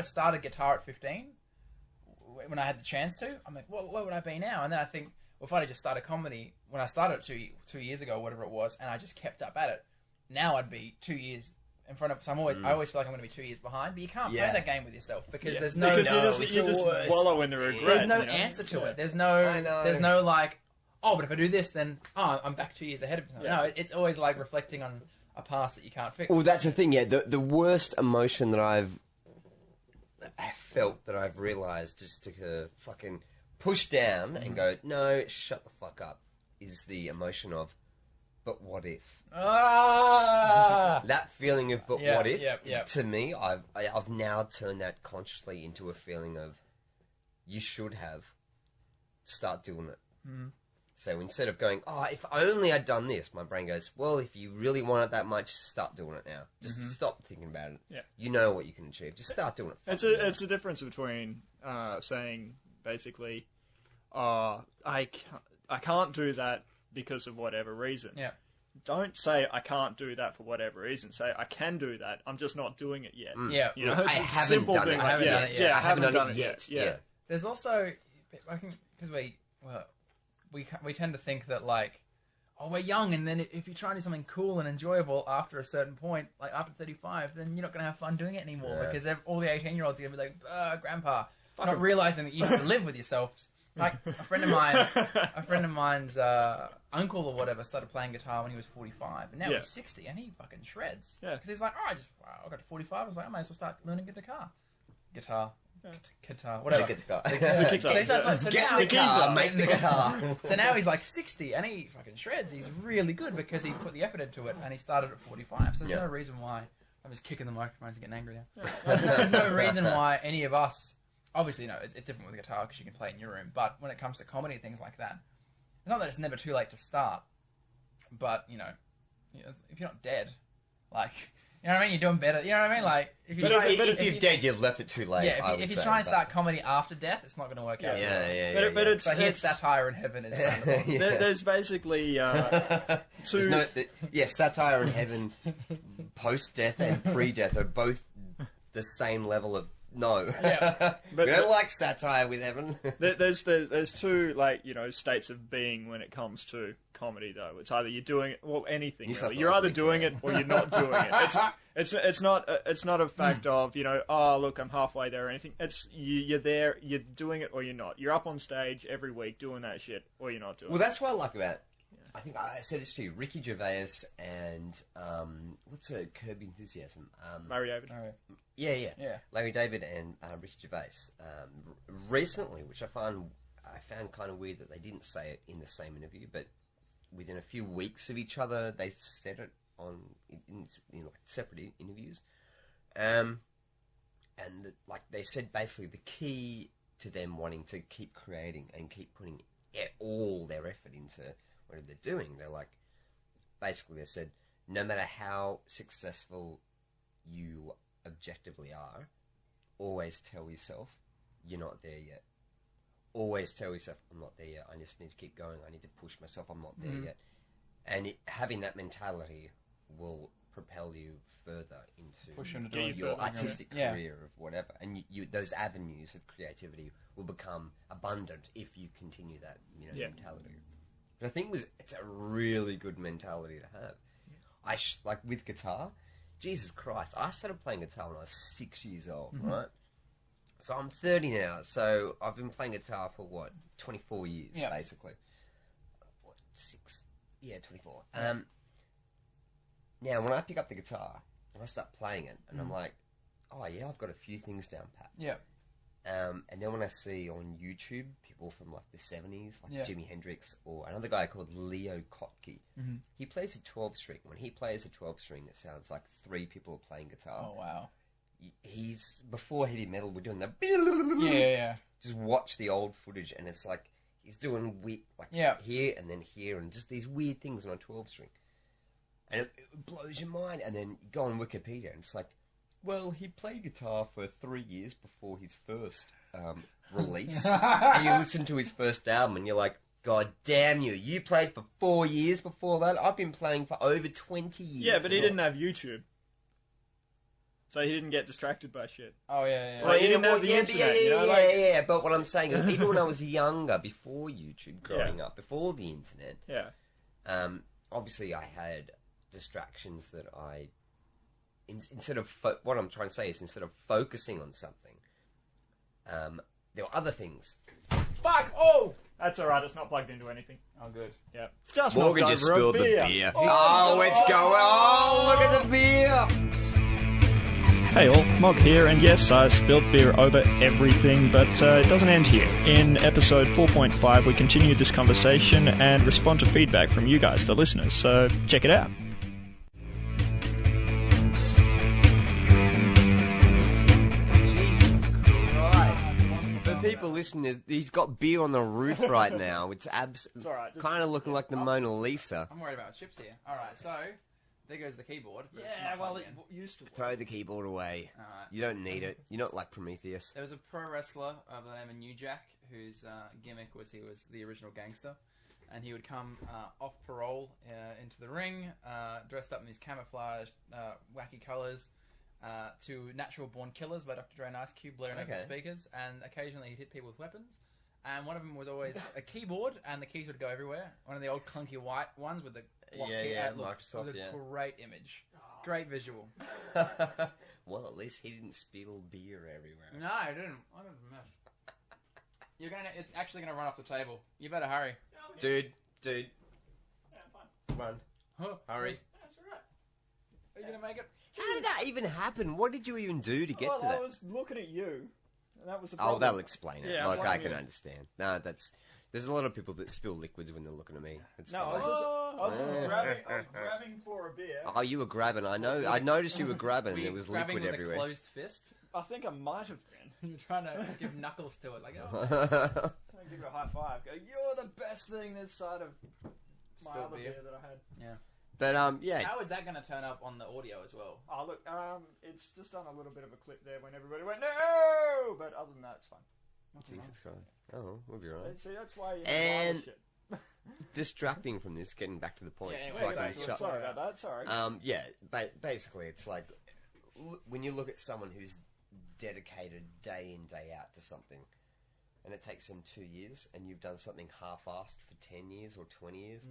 started guitar at 15, when I had the chance to, I'm like, what would I be now? And then I think, well, if I'd have just started comedy when I started 2 years ago, whatever it was, and I just kept up at it, now I'd be 2 years in front of. So I always feel like I'm going to be 2 years behind. But you can't play that game with yourself because there's no. Because you just wallow in the regret. There's no answer to it. There's no like, oh, but if I do this, then I'm back 2 years ahead of myself. No, it's always like reflecting on a past that you can't fix. Well, that's the thing. Yeah, the worst emotion that I've felt, that I've realised, just to fucking push down and go, no, shut the fuck up, is the emotion of, but what if? That feeling of, but what if? To me, I've now turned that consciously into a feeling of, you should have, start doing it. Mm. So instead of going, oh, if only I'd done this, my brain goes, well, if you really want it that much, start doing it now. Just stop thinking about it. Yeah. You know what you can achieve. Just start doing it. It's a difference between saying, basically, I can't do that because of whatever reason. Yeah. Don't say I can't do that for whatever reason. Say I can do that. I'm just not doing it yet. Yeah. You know, I haven't done it. I haven't done it yet. Yeah. There's also, I think, because we tend to think that, like, oh, we're young, and then if you try to do something cool and enjoyable after a certain point, like after 35, then you're not going to have fun doing it anymore because all the 18-year-olds are going to be like, Grandpa, not realizing that you have to live with yourself. Like a friend of mine's uncle or whatever started playing guitar when he was 45, and now he's 60, and he fucking shreds. Yeah, because he's like, I got to 45. I was like, I might as well start learning guitar, whatever. The guitar. So now he's like 60, and he fucking shreds. He's really good because he put the effort into it, and he started at 45. So there's no reason why. I'm just kicking the microphones and getting angry now. There's no reason why any of us. Obviously, no, it's different with the guitar because you can play it in your room. But when it comes to comedy and things like that, it's not that it's never too late to start. But, you know, if you're not dead, like, you know what I mean? You're doing better. You know what I mean? Like, if you're dead, you've left it too late. Yeah, if you try and start comedy after death, it's not going to work out. Yeah. But it's here's satire in heaven is There's basically two. Satire in heaven, post-death and pre-death are both the same level of. No, but we don't like satire with Evan. There's two, like, you know, states of being when it comes to comedy, though. It's either you're doing it, well, anything really. You're either doing it or you're not doing it. It's not a fact of, you know, oh look, I'm halfway there or anything. It's you're there, you're doing it or you're not. You're up on stage every week doing that shit or you're not doing it. Well, that's what I like about it. I think I said this to you, Ricky Gervais and what's a Curb Enthusiasm? Larry David. Yeah. Larry David and Ricky Gervais. Recently, which I found kind of weird that they didn't say it in the same interview, but within a few weeks of each other, they said it in like separate interviews. And they said basically the key to them wanting to keep creating and keep putting all their effort into whatever they're doing, they're like, basically they said, no matter how successful you objectively are, always tell yourself you're not there yet. Always tell yourself, I'm not there yet. I just need to keep going. I need to push myself. I'm not there yet. And having that mentality will propel you further into your artistic career of whatever. And those avenues of creativity will become abundant if you continue that mentality. Which I think it's a really good mentality to have. Like with guitar, Jesus Christ, I started playing guitar when I was 6 years old, right? So I'm 30 now, so I've been playing guitar for 24 years, basically. 24. Now, when I pick up the guitar and I start playing it, and I'm like, oh yeah, I've got a few things down pat. Yeah. And then when I see on YouTube people from like the 70s, like Jimi Hendrix, or another guy called Leo Kottke, he plays a 12-string. When he plays a 12-string, it sounds like 3 people are playing guitar. Oh, wow. He's, before heavy metal, we're doing the... Yeah. Just watch the old footage, and it's like, he's doing weird, like here and then here, and just these weird things on a 12-string. And it blows your mind. And then you go on Wikipedia, and it's like, well, he played guitar for 3 years before his first release. And you listen to his first album and you're like, God damn you, you played for 4 years before that? I've been playing for over 20 years. Yeah, but he didn't have YouTube. So he didn't get distracted by shit. Oh, yeah. Well, he didn't have the internet, you know? Yeah, but what I'm saying is, even when I was younger, before YouTube, growing up, before the internet, obviously I had distractions that I... Instead of what I'm trying to say is, instead of focusing on something, there were other things. Fuck! Oh, that's all right. It's not plugged into anything. Oh, good. Yeah. Just Morgan knocked just over spilled a the beer. beer. Oh, let's go! Oh, look at the beer! Hey all, Mog here, and yes, I spilled beer over everything, but it doesn't end here. In episode 4.5, we continue this conversation and respond to feedback from you guys, the listeners, so check it out. People listening, he's got beer on the roof right now. It's all right, kind of looking like the Mona Lisa. I'm worried about chips here. All right, so there goes the keyboard. Yeah, well, it used to work. Throw the keyboard away. All right. You don't need it. You're not like Prometheus. There was a pro wrestler by the name of New Jack, whose gimmick was he was the original gangster, and he would come off parole into the ring, dressed up in these camouflaged, wacky colours. To Natural Born Killers by Dr. Dre and Ice Cube blaring over the speakers, and occasionally he'd hit people with weapons. And one of them was always a keyboard, and the keys would go everywhere. One of the old clunky white ones with the block key. Microsoft, it was a great image. Great visual. Well, at least he didn't spill beer everywhere. No, I didn't. I didn't mess. It's actually gonna run off the table. You better hurry. Dude. Yeah, fine. Run. Huh? Hurry. That's all right. Are you gonna make it? How did that even happen? What did you even do to get to that? I was looking at you, and that was the problem. Oh, that'll explain it. Yeah, like, I you. can understand. No, there's a lot of people that spill liquids when they're looking at me. It's No, I fine. was just grabbing for a beer. Oh, you were grabbing. I noticed you were grabbing. Were There you was grabbing liquid with everywhere. a closed fist? I think I might have been. You're trying to give knuckles to it, like. Oh. I'm gonna give you a high five. Go, you're the best thing this side of my Spilled other beer. beer that I had. Yeah. But yeah. How is that going to turn up on the audio as well? Oh look, it's just done a little bit of a clip there when everybody went no, but other than that, it's fine. Jesus Christ. Oh, we'll be right. See, that's why you And- have shit. Distracting from this, getting back to the point. Yeah, so anyway, I can shut. Sorry about that. Sorry. Yeah, basically, it's like when you look at someone who's dedicated day in, day out to something, and it takes them 2 years, and you've done something half-assed for 10 years or 20 years,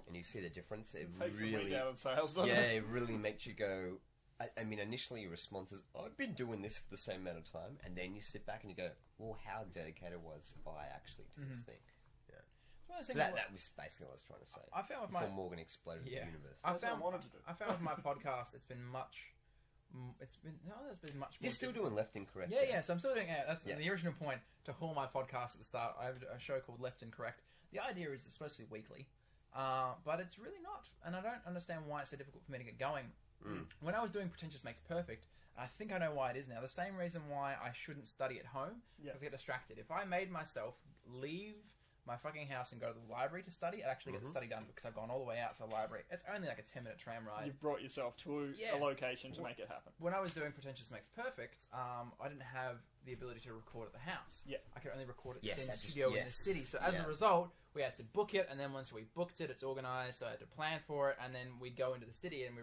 and you see the difference, it Takes the really, wind out of sales, doesn't yeah, it? it really makes you go. I mean, initially your response is, oh, I've been doing this for the same amount of time, and then you sit back and you go, well, how dedicated was I actually to this thing? So that was basically what I was trying to say. I found with before my Morgan exploded the universe. I That's what I found wanted to do. I found with my podcast, it's been much. There's been much. You're more still doing left and correct. Yeah. So I'm still doing. That's the original point to haul my podcast at the start. I have a show called Left and Correct. The idea is it's supposed to be weekly, but it's really not, and I don't understand why it's so difficult for me to get going. When I was doing Pretentious Makes Perfect, I think I know why it is now. The same reason why I shouldn't study at home, because I get distracted. If I made myself leave my fucking house and go to the library to study, I'd actually get the study done because I've gone all the way out to the library. It's only like a 10-minute tram ride. You've brought yourself to a location to make it happen. When I was doing Pretentious Makes Perfect, I didn't have the ability to record at the house. Yeah. I could only record at Yes, Sin Studio in the city. So as a result, we had to book it, and then once we booked it, it's organised, so I had to plan for it, and then we'd go into the city and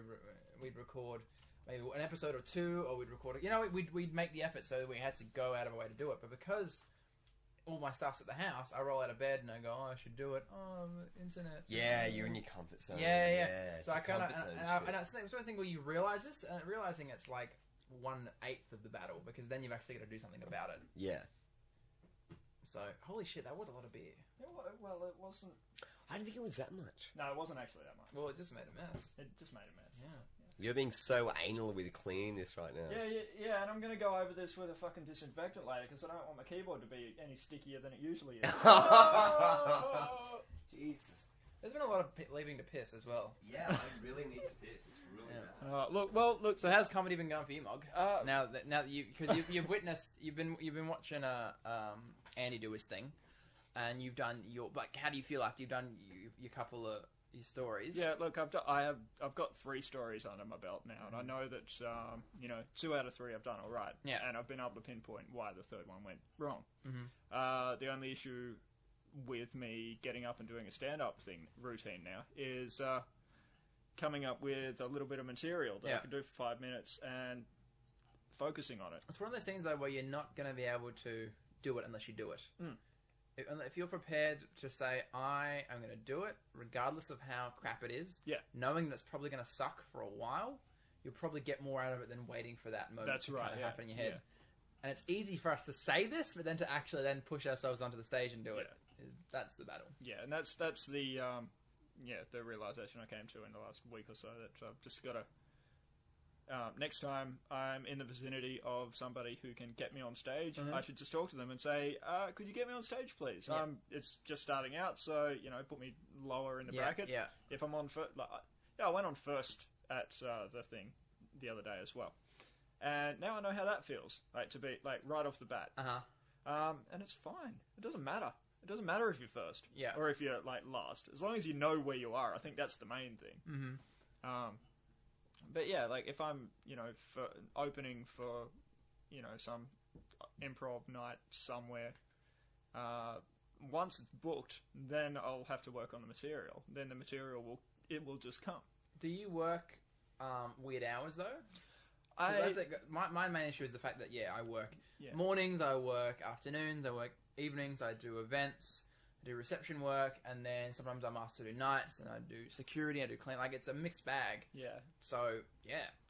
we'd record maybe an episode or two, or we'd record it. You know, we'd make the effort, so we had to go out of our way to do it. But because all my stuff's at the house, I roll out of bed and I go, oh, I should do it. Oh, internet. Yeah, you're in your comfort zone. Yeah. It's So I a kind of, comfort zone and shit. it's the sort of thing where you realise this, and realising it's like 1/8 of the battle, because then you've actually got to do something about it. Yeah. So, holy shit, that was a lot of beer. Well, it wasn't. I didn't think it was that much. No, it wasn't actually that much. Well, it just made a mess. It just made a mess. Yeah. You're being so anal with cleaning this right now. Yeah, and I'm going to go over this with a fucking disinfectant later because I don't want my keyboard to be any stickier than it usually is. Jesus. There's been a lot of leaving to piss as well. Yeah, I really need to piss. It's really bad. Look. So how's comedy been going for you, Mog? Now that you've witnessed, you've been watching Andy do his thing, and you've done your how do you feel after you've done your couple of your stories? Yeah, look, I've got 3 stories under my belt now, and I know that 2 out of 3 I've done all right. Yeah, and I've been able to pinpoint why the third one went wrong. Mm-hmm. The only issue with me getting up and doing a stand-up routine now is coming up with a little bit of material that I can do for 5 minutes and focusing on it. It's one of those things though where you're not going to be able to do it unless you do it. If you're prepared to say, I am going to do it regardless of how crap it is, knowing that's probably going to suck for a while, you'll probably get more out of it than waiting for that moment to kind of happen in your head. And it's easy for us to say this, but then to actually then push ourselves onto the stage and do it. That's the battle. Yeah, and that's the the realization I came to in the last week or so, that I've just got to... next time I'm in the vicinity of somebody who can get me on stage, I should just talk to them and say, could you get me on stage, please? Yeah. It's just starting out, so, put me lower in the bracket. Yeah. If I'm on first... I went on first at the thing the other day as well. And now I know how that feels, to be, right off the bat. And it's fine. It doesn't matter. It doesn't matter if you're first or if you're, last. As long as you know where you are, I think that's the main thing. But yeah, if I'm, for opening for, some improv night somewhere, once it's booked, then I'll have to work on the material. Then the material will just come. Do you work weird hours though? My main issue is the fact that I work mornings, I work afternoons, I work evenings, I do events, I do reception work, and then sometimes I'm asked to do nights, and I do security, I do clean. It's a mixed bag. Yeah. So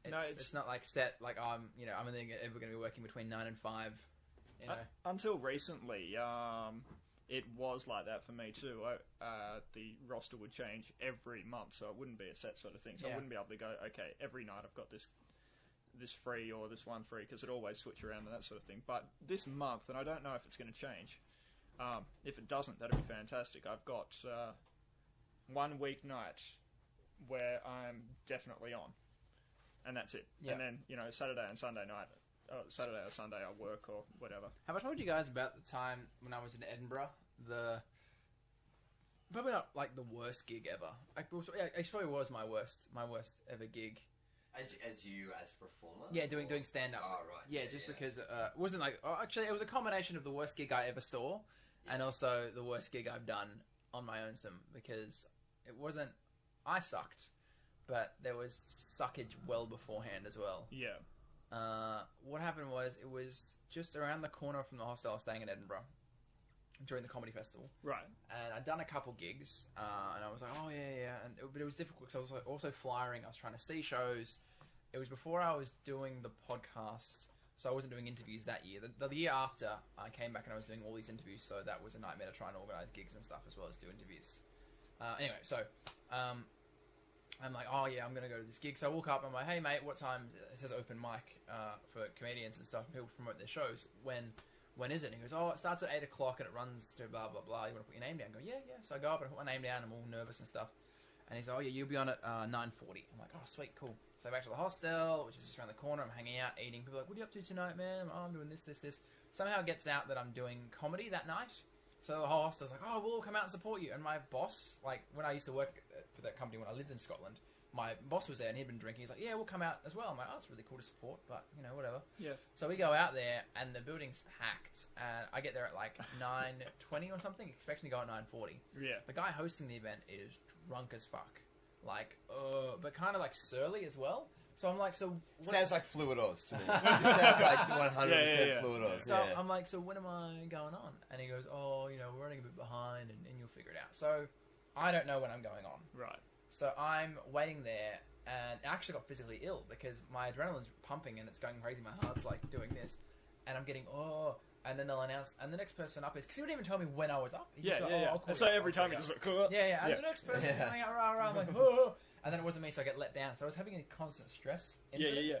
it's not set. I'm only ever going to be working between 9 and 5. Until recently, it was like that for me too. The roster would change every month, so it wouldn't be a set sort of thing. So I wouldn't be able to go, okay, every night I've got this free or this one free, because it always switch around and that sort of thing. But this month, and I don't know if it's going to change. If it doesn't, that'd be fantastic. I've got 1 weeknight where I'm definitely on, and that's it. Yep. And then Saturday and Sunday night, Saturday or Sunday I work or whatever. Have I told you guys about the time when I was in Edinburgh? Probably not the worst gig ever. It probably was my worst ever gig. As a performer? Yeah, doing stand-up. Oh, right. Yeah, because it wasn't actually, it was a combination of the worst gig I ever saw and also the worst gig I've done on my own because it wasn't... I sucked, but there was suckage well beforehand as well. Yeah. What happened was, it was just around the corner from the hostel I was staying in Edinburgh during the comedy festival. Right. And I'd done a couple gigs, and I was like, oh, yeah. But it was difficult because I was also flyering. I was trying to see shows. It was before I was doing the podcast, so I wasn't doing interviews that year. The year after, I came back and I was doing all these interviews, so that was a nightmare to try and organise gigs and stuff as well as do interviews. Anyway, so I'm like, oh, yeah, I'm going to go to this gig. So I walk up and I'm like, hey, mate, what time? It says open mic for comedians and stuff. People promote their shows. When is it? And he goes, oh, it starts at 8 o'clock and it runs to blah, blah, blah. You want to put your name down? I go, yeah. So I go up and I put my name down. I'm all nervous and stuff. And he's like, oh, yeah, you'll be on at 9:40. I'm like, oh, sweet, cool. So back to the hostel, which is just around the corner. I'm hanging out, eating. People are like, what are you up to tonight, man? Oh, I'm doing this. Somehow it gets out that I'm doing comedy that night. So the whole hostel's like, oh, we'll all come out and support you. And my boss, when I used to work for that company when I lived in Scotland, my boss was there and he'd been drinking. He's like, yeah, we'll come out as well. I'm like, oh, it's really cool to support, but, whatever. Yeah. So we go out there and the building's packed. And I get there at 9:20 or something, expecting to go at 9:40. Yeah. The guy hosting the event is drunk as fuck. But kind of surly as well. So I'm like, so... Sounds like Fluid Oz to me. It sounds like 100% Fluid Oz. So I'm like, so when am I going on? And he goes, oh, we're running a bit behind and you'll figure it out. So I don't know when I'm going on. Right. So I'm waiting there, and I actually got physically ill because my adrenaline's pumping and it's going crazy. My heart's doing this, and I'm getting and then they'll announce, and the next person up is because he wouldn't even tell me when I was up. Yeah. And so every time he just yeah. And the next person coming out, rah. I'm like, oh, And then it wasn't me, so I get let down. So I was having a constant stress Yeah.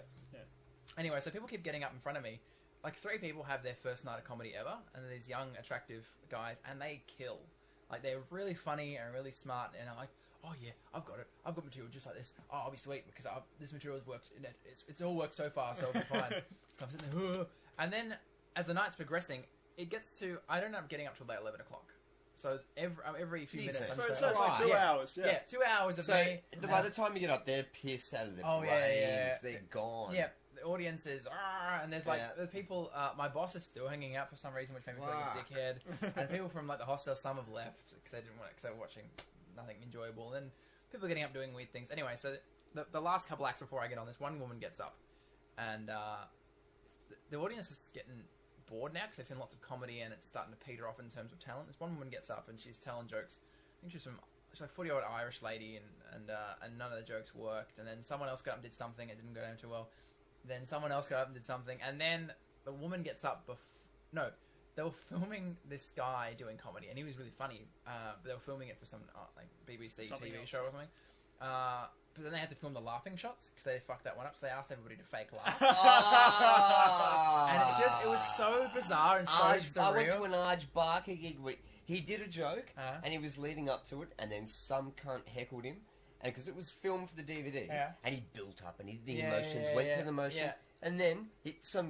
Anyway, so people keep getting up in front of me. Like 3 people have their first night of comedy ever, and they're these young, attractive guys, and they kill. Like, they're really funny and really smart, and I'm like, oh yeah, I've got it. I've got material just like this. Oh, I'll be sweet, because this material has worked. It's all worked so far, so it'll be fine. So I'm sitting there, and then, as the night's progressing, it gets to, I don't end up getting up till about 11 o'clock. So every few minutes... So it's like 2 hours, yeah. Yeah, 2 hours of me. So by the time you get up, they're pissed out of their brains. They're gone. Yeah. The audience is, and there's like the people. My boss is still hanging out for some reason, which made me feel like a dickhead. And people from like the hostel, some have left because they didn't want, because they were watching nothing enjoyable. And then people are getting up doing weird things. Anyway, so the last couple acts before I get on, this one woman gets up, and the audience is getting bored now because they've seen lots of comedy and it's starting to peter off in terms of talent. This one woman gets up and she's telling jokes. I think she's like a 40-year-old Irish lady, and none of the jokes worked. And then someone else got up and did something. It didn't go down too well. Then someone else got up and did something, and then the woman gets up. They were filming this guy doing comedy, and he was really funny. But they were filming it for some like BBC TV show or something. But then they had to film the laughing shots because they fucked that one up. So they asked everybody to fake laugh. And it was so bizarre and so surreal. I went to an Arj Barker gig where he did a joke, and he was leading up to it, and then some cunt heckled him. And because it was filmed for the DVD, and he built up, and the emotions went through the motions, and then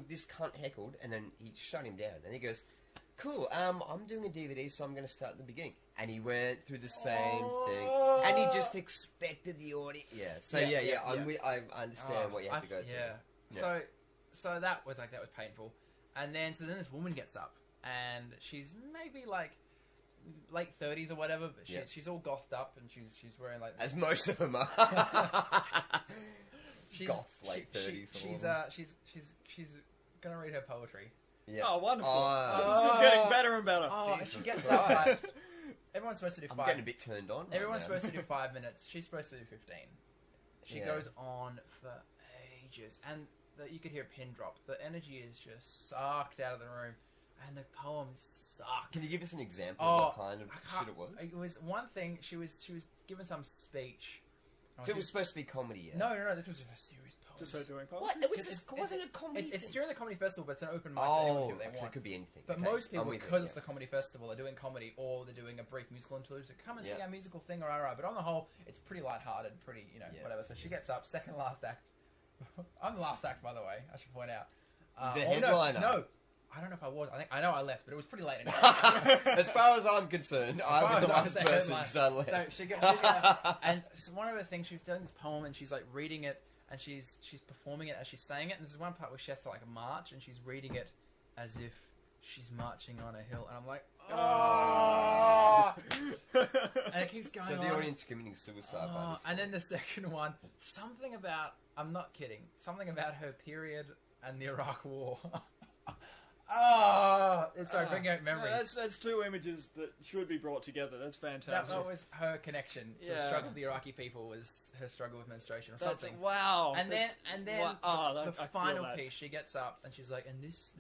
this cunt heckled, and then he shut him down, and he goes, "Cool, I'm doing a DVD, so I'm going to start at the beginning." And he went through the same thing, and he just expected the audience. Yeah, so I understand what you have to go through. Yeah. So that was painful, and then this woman gets up, and she's maybe like late 30s or whatever, but she's all gothed up, and she's wearing like... As most of them are. Goth late 30s. She's gonna read her poetry. Yeah. Oh, wonderful. This is just getting better and better. Oh, and she gets up, like, everyone's supposed to do 5... I'm getting a bit turned on. Everyone's supposed to do 5 minutes. She's supposed to do 15. She goes on for ages, and you could hear a pin drop. The energy is just sucked out of the room. And the poem sucked. Can you give us an example of what kind of shit it was? It was one thing. She was giving some speech. So it was supposed to be comedy, yeah? No. This was just a serious poem. Just her doing poems? What? It wasn't a comedy It's during the comedy festival, but it's an open mic, so anyone can do what they want. So it could be anything. But most people, because it's the comedy festival, are doing comedy, or they're doing a brief musical interlude. So come and see our musical thing, or alright. But on the whole, it's pretty lighthearted, pretty, whatever. So she gets up, second last act. I'm the last act, by the way, I should point out. The headliner? No. I don't know if I was. I know I left, but it was pretty late. As far as I'm concerned, I was the last person because I left. So she got and so one of the things, she was doing this poem, and she's like reading it, and she's performing it as she's saying it. And there's one part where she has to like march, and she's reading it as if she's marching on a hill, and I'm like, oh! And it keeps going on. So the audience committing suicide by this and then the second one, something about, I'm not kidding, something about her period and the Iraq War. It's like bringing out memories. That's two images that should be brought together. That's fantastic. That was her connection to the struggle of the Iraqi people, was her struggle with menstruation or something. Wow. And then the final piece, she gets up and she's like, and this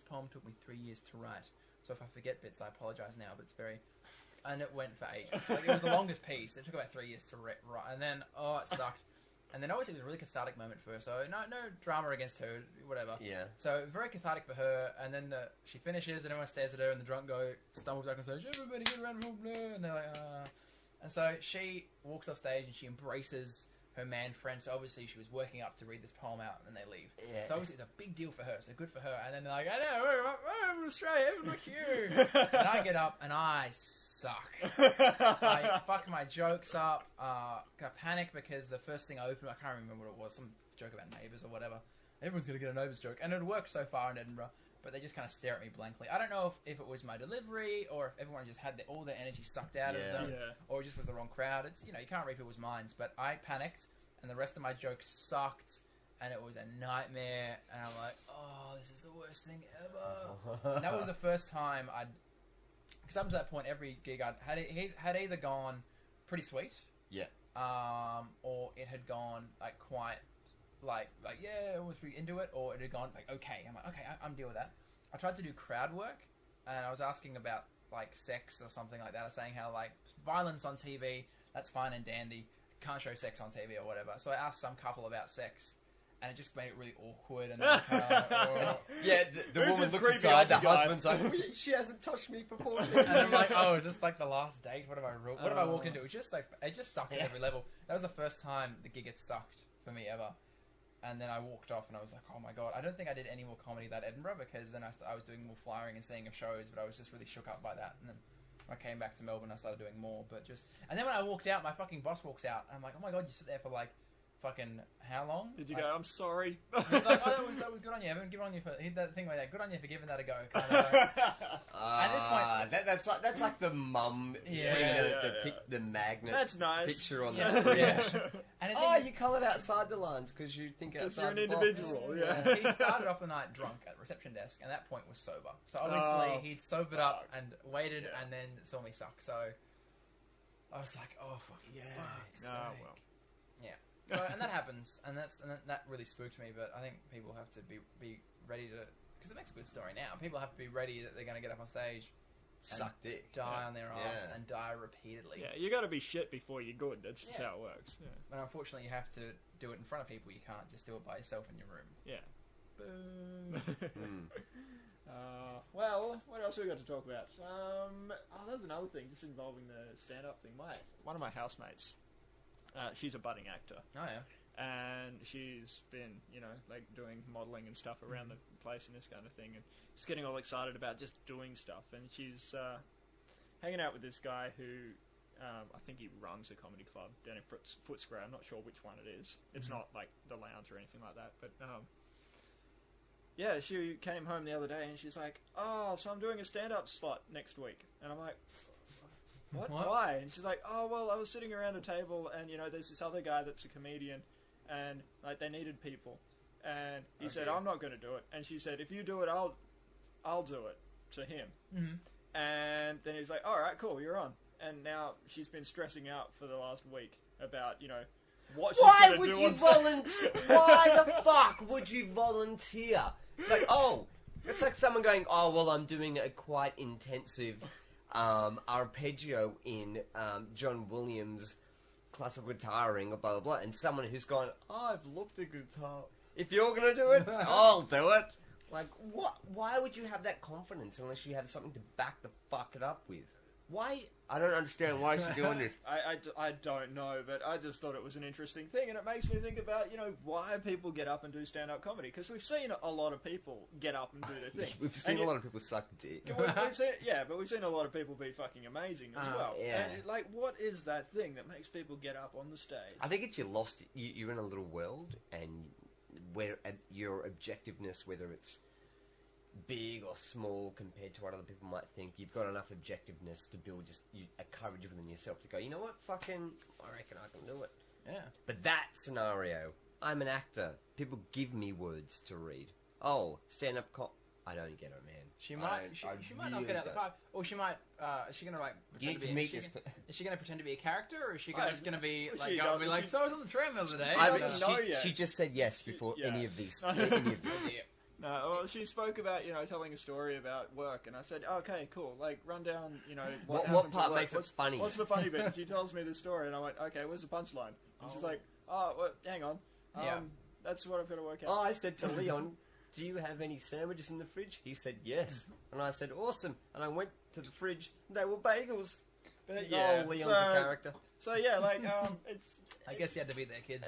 poem took me 3 years to write. So if I forget bits, I apologise now, but it's very... And it went for ages. Like, it was the longest piece. It took about 3 years to write. And then, it sucked. And then obviously it was a really cathartic moment for her, so no drama against her, whatever. Yeah. So very cathartic for her, and then she finishes, and everyone stares at her, and the drunk guy stumbles back and says, "Everybody get around for blue," and they're like, ah. And so she walks off stage, and she embraces her man friend, so obviously she was working up to read this poem out, and they leave. Yeah. So obviously it's a big deal for her, so good for her. And then they're like, I know, I'm from Australia, I'm McHugh. And I get up, and I suck. I fuck my jokes up. Got panicked because the first thing I opened, I can't remember what it was, some joke about neighbours or whatever. Everyone's going to get a neighbours joke. And it worked so far in Edinburgh, but they just kind of stare at me blankly. I don't know if it was my delivery, or if everyone just had all their energy sucked out of them, or it just was the wrong crowd. It's, you can't read people's minds, but I panicked, and the rest of my jokes sucked, and it was a nightmare, and I'm like, oh, this is the worst thing ever. And that was the first time because up to that point, every gig had either gone pretty sweet, or it had gone like quite, like I was really into it, or it had gone like okay. I'm like, okay, I'm deal with that. I tried to do crowd work, and I was asking about like sex or something like that. I was saying how like violence on TV, that's fine and dandy. can't show sex on TV or whatever. So I asked some couple about sex, and it just made it really awkward. And like, yeah, the woman looks aside, the husband's like, she hasn't touched me for 4 days. And I'm like, oh, is this like the last date? What have I walked into? It's just like, it just sucked at every level. That was the first time the gig had sucked for me ever. And then I walked off and I was like, oh my God, I don't think I did any more comedy that Edinburgh, because then I was doing more flyering and seeing of shows, but I was just really shook up by that. And then I came back to Melbourne, I started doing more, and then when I walked out, my fucking boss walks out, and I'm like, oh my God, you sit there for like, fucking how long? Did you go, I'm sorry? He's like, oh, that was good on you, Evan. Good on you for that thing like that. Good on you for giving that a go. Kind of at this point, that's like the mum putting the magnet that's nice. picture on the And you coloured outside the lines because you think outside you're an individual. He started off the night drunk at the reception desk, and that point was sober. So obviously he'd sobered up and waited, and then saw me suck. So I was like, oh fucking fuck's sake. Well. Yeah. So, and that happens, and that really spooked me. But I think people have to be ready to, because it makes a good story now. People have to be ready that they're going to get up on stage, suck dick, die on their ass, and die repeatedly. Yeah, you got to be shit before you're good. That's just how it works. Yeah. But unfortunately, you have to do it in front of people. You can't just do it by yourself in your room. Yeah. Boom. Well, what else have we got to talk about? That was another thing, just involving the stand-up thing. One of my housemates, she's a budding actor. Oh, yeah. And she's been, like doing modelling and stuff around the place and this kind of thing, and just getting all excited about just doing stuff. And she's hanging out with this guy who, I think he runs a comedy club down in Footscray. I'm not sure which one it is. It's not like the Lounge or anything like that, but yeah, she came home the other day and she's like, oh, so I'm doing a stand-up slot next week. And I'm like, what? Why? And she's like, oh, well, I was sitting around a table and, there's this other guy that's a comedian and, like, they needed people. And he said, I'm not going to do it. And she said, if you do it, I'll do it to him. Mm-hmm. And then he's like, all right, cool, you're on. And now she's been stressing out for the last week about, what she's going to do. Why would you volunteer? Why the fuck would you volunteer? Like, it's like someone going, oh, well, I'm doing a quite intensive arpeggio in John Williams' classical guitaring, or blah, blah, blah, and someone who's gone, I've looked at guitar. If you're going to do it, I'll do it. Like, what? Why would you have that confidence unless you have something to back the fuck it up with? Why? I don't understand why she's doing this. I don't know, but I just thought it was an interesting thing, and it makes me think about, why people get up and do stand-up comedy, because we've seen a lot of people get up and do their thing. We've seen a lot of people suck dick. We've seen a lot of people be fucking amazing as well. Yeah. And, like, what is that thing that makes people get up on the stage? I think it's you're in a little world, and where your objectiveness, whether it's big or small compared to what other people might think, you've got enough objectiveness to build just a courage within yourself to go, you know what, I reckon I can do it. Yeah. But that scenario, I'm an actor. People give me words to read. Oh, stand-up I don't get it, man. She might not get out the park, or she might. Is she gonna like? Is she gonna pretend to be a character, or is she just gonna be like? So I was on the tram the other day. She just said yes before any of these. No, well, she spoke about, telling a story about work, and I said, okay, cool, like, run down, what part makes it funny? What's the funny bit? And she tells me this story, and I went, okay, where's the punchline? And she's like, oh, well, hang on, that's what I've got to work out. Oh, I said to Leon, do you have any sandwiches in the fridge? He said, yes. And I said, awesome. And I went to the fridge, they were bagels. But Leon's a character. So yeah, like it's. I guess you had to be there, kids.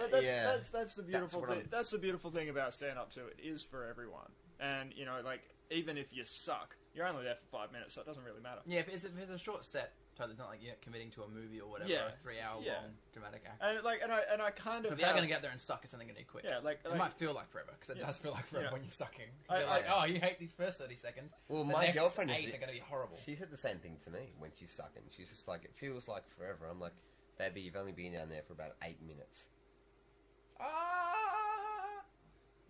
That's the beautiful thing. That's the beautiful thing about stand-up too. It is for everyone, and like even if you suck, you're only there for 5 minutes, so it doesn't really matter. Yeah, if it's a short set. It's not like you're committing to a movie or whatever, a 3-hour long dramatic act. And I kind of. So if you're going to get there and suck, it's something going to be quick. Yeah, it might feel like forever because it does feel like forever when you're sucking. You're you hate these first 30 seconds. Well, my girlfriend 8 are going to be horrible. She said the same thing to me when she's sucking. She's just like, it feels like forever. I'm like, baby, you've only been down there for about 8 minutes. I'm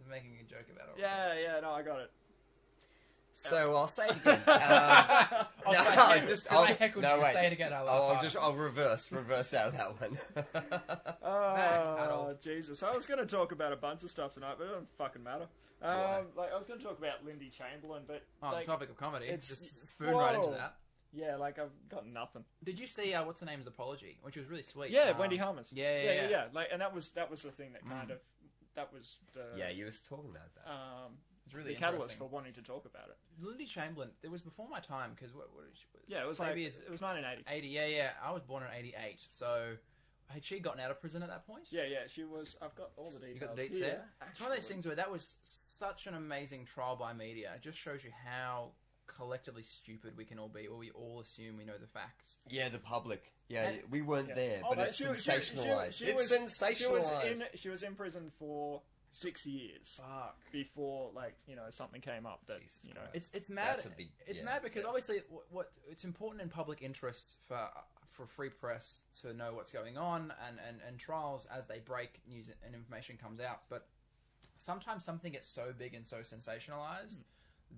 making a joke about it. Yeah, no, I got it. So I'll say it again. Say it again. I'll reverse out of that one. Oh, Jesus! I was going to talk about a bunch of stuff tonight, but it doesn't fucking matter. I was going to talk about Lindy Chamberlain, but the topic of comedy, just spoon right into that. Yeah, like I've got nothing. Did you see what's her name's apology, which was really sweet? Yeah, Wendy Harmer's. Yeah. Like, and that was the thing that kind of that was the you was talking about that. It's really the catalyst for wanting to talk about it. Lindy Chamberlain. It was before my time because what Yeah, it was maybe it was 1980. 80. Yeah. I was born in '88, so had she gotten out of prison at that point? Yeah. She was. I've got all the details. You got the dates there. It's one of those things where that was such an amazing trial by media. It just shows you how collectively stupid we can all be, or we all assume we know the facts. Yeah, the public. Yeah, we weren't there, but it's sensationalized. She was in prison for 6 years. Fuck. Before, like, something came up that, It's mad. It's mad because obviously what it's important in public interest for free press to know what's going on and trials as they break, news and information comes out. But sometimes something gets so big and so sensationalized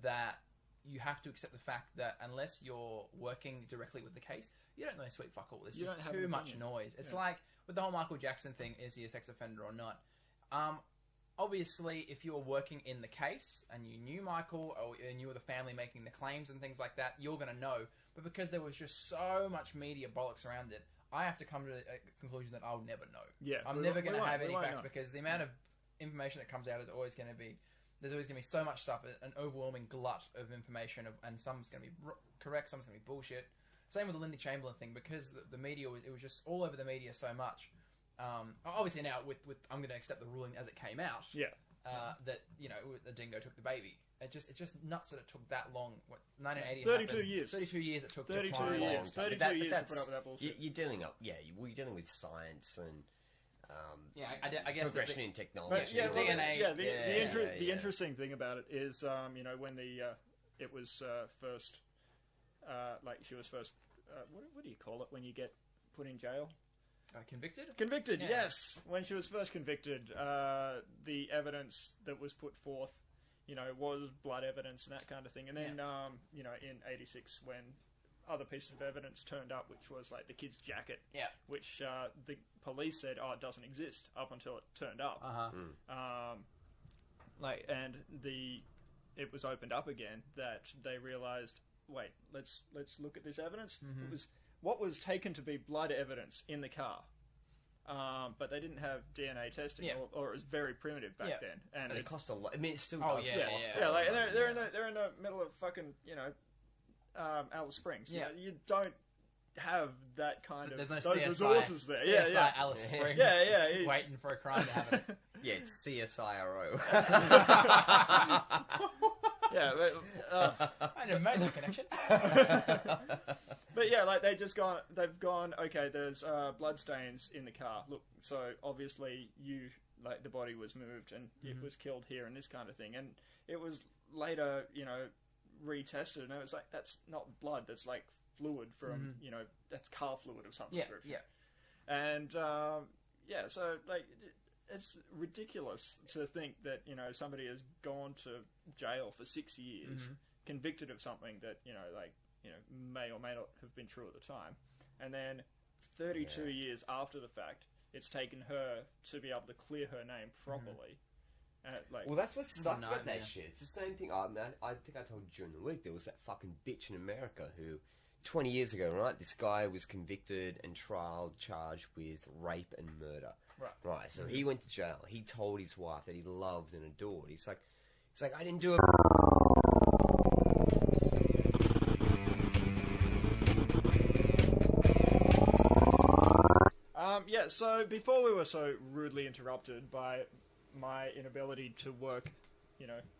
that you have to accept the fact that unless you're working directly with the case, you don't know sweet fuck all. There's just too much noise. It's like with the whole Michael Jackson thing, is he a sex offender or not? Obviously, if you were working in the case and you knew Michael or you were the family making the claims and things like that, you're going to know. But because there was just so much media bollocks around it, I have to come to a conclusion that I'll never know. Yeah, I'm never going to have any facts because the amount of information that comes out is always going to be... There's always going to be so much stuff, an overwhelming glut of information, and some's going to be correct, some's going to be bullshit. Same with the Lindy Chamberlain thing, because the media, it was just all over the media so much. Obviously now, with I'm going to accept the ruling as it came out, that, the dingo took the baby. It's just nuts that it took that long. What, 1980? 32 years. 32 years it took 32 to find. years. 32 years to put up with that bullshit. You're dealing with science and... I guess progression in technology. DNA. The interesting thing about it is, when it was first, she was first. What do you call it when you get put in jail? Convicted? Convicted, yes. When she was first convicted, the evidence that was put forth, was blood evidence and that kind of thing. And then, in '86, when other pieces of evidence turned up, which was like the kid's jacket, which the police said, it doesn't exist up until it turned up. It was opened up again that they realised, wait, let's look at this evidence. It was what was taken to be blood evidence in the car. But they didn't have DNA testing, or it was very primitive back then, and it cost a lot. I mean, it still does. And they're in the middle of fucking Alice Springs. Yeah. You don't have that kind of There's no those CSI, resources there. CSI Alice Springs. Waiting for a crime to happen. Yeah, it's CSIRO. I didn't make the connection. But they've gone, okay, there's blood stains in the car. Look, so obviously the body was moved and it was killed here and this kind of thing. And it was later, retested, and it was like, that's not blood, that's like fluid from that's car fluid of some description. And so it's ridiculous to think that somebody has gone to jail for 6 years, convicted of something that may or may not have been true at the time, and then 32 years after the fact, it's taken her to be able to clear her name properly. Well, that's what sucks about that shit. It's the same thing. I think I told you during the week, there was that fucking bitch in America who, 20 years ago, right, this guy was convicted and trialed, charged with rape and murder. Right. So he went to jail. He told his wife that he loved and adored. He's like, I didn't do it. So before we were so rudely interrupted by my inability to work,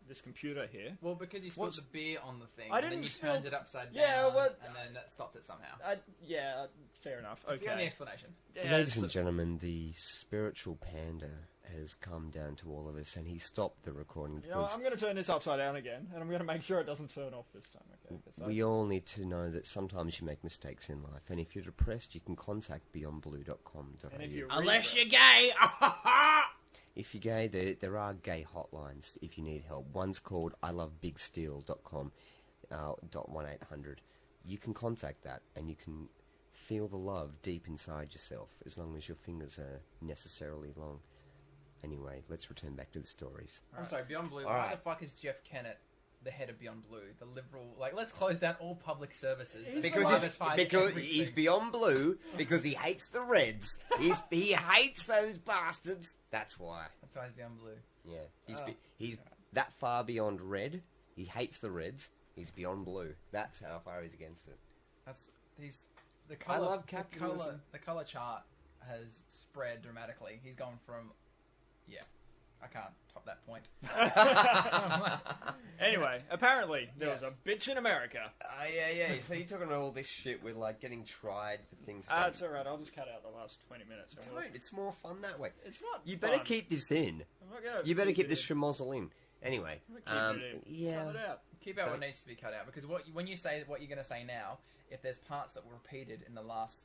this computer here. Well, because you spilled the beer on the thing, and then you turned it upside down, and then that stopped it somehow. Fair enough. That's the only explanation. Ladies and gentlemen, the spiritual panda has come down to all of us, and he stopped the recording because... I'm going to turn this upside down again, and I'm going to make sure it doesn't turn off this time. Okay. We all need to know that sometimes you make mistakes in life, and if you're depressed, you can contact beyondblue.com.au. Unless you're gay! If you're gay, there are gay hotlines if you need help. One's called ilovebigsteel.com, .1800. You can contact that, and you can feel the love deep inside yourself, as long as your fingers are necessarily long. Anyway, let's return back to the stories. I'm sorry, Beyond Blue, why the fuck is Jeff Kennett the head of Beyond Blue, the liberal, like, let's close down all public services. Because he's Beyond Blue, because he hates the Reds. He hates those bastards. That's why. That's why he's Beyond Blue. Yeah. He's that far beyond red. He hates the Reds. He's beyond blue. That's how far he's against it. The color, I love capitalism. The color chart has spread dramatically. He's gone from, I can't top that point. Anyway, apparently there was a bitch in America. Yeah. So you're talking about all this shit with like getting tried for things. It's alright. I'll just cut out the last 20 minutes. Don't. It's more fun that way. It's not. You better keep this in. You better keep this schmozzle in. Anyway, Cut it out. Keep out what needs to be cut out, because when you say what you're going to say now, if there's parts that were repeated in the last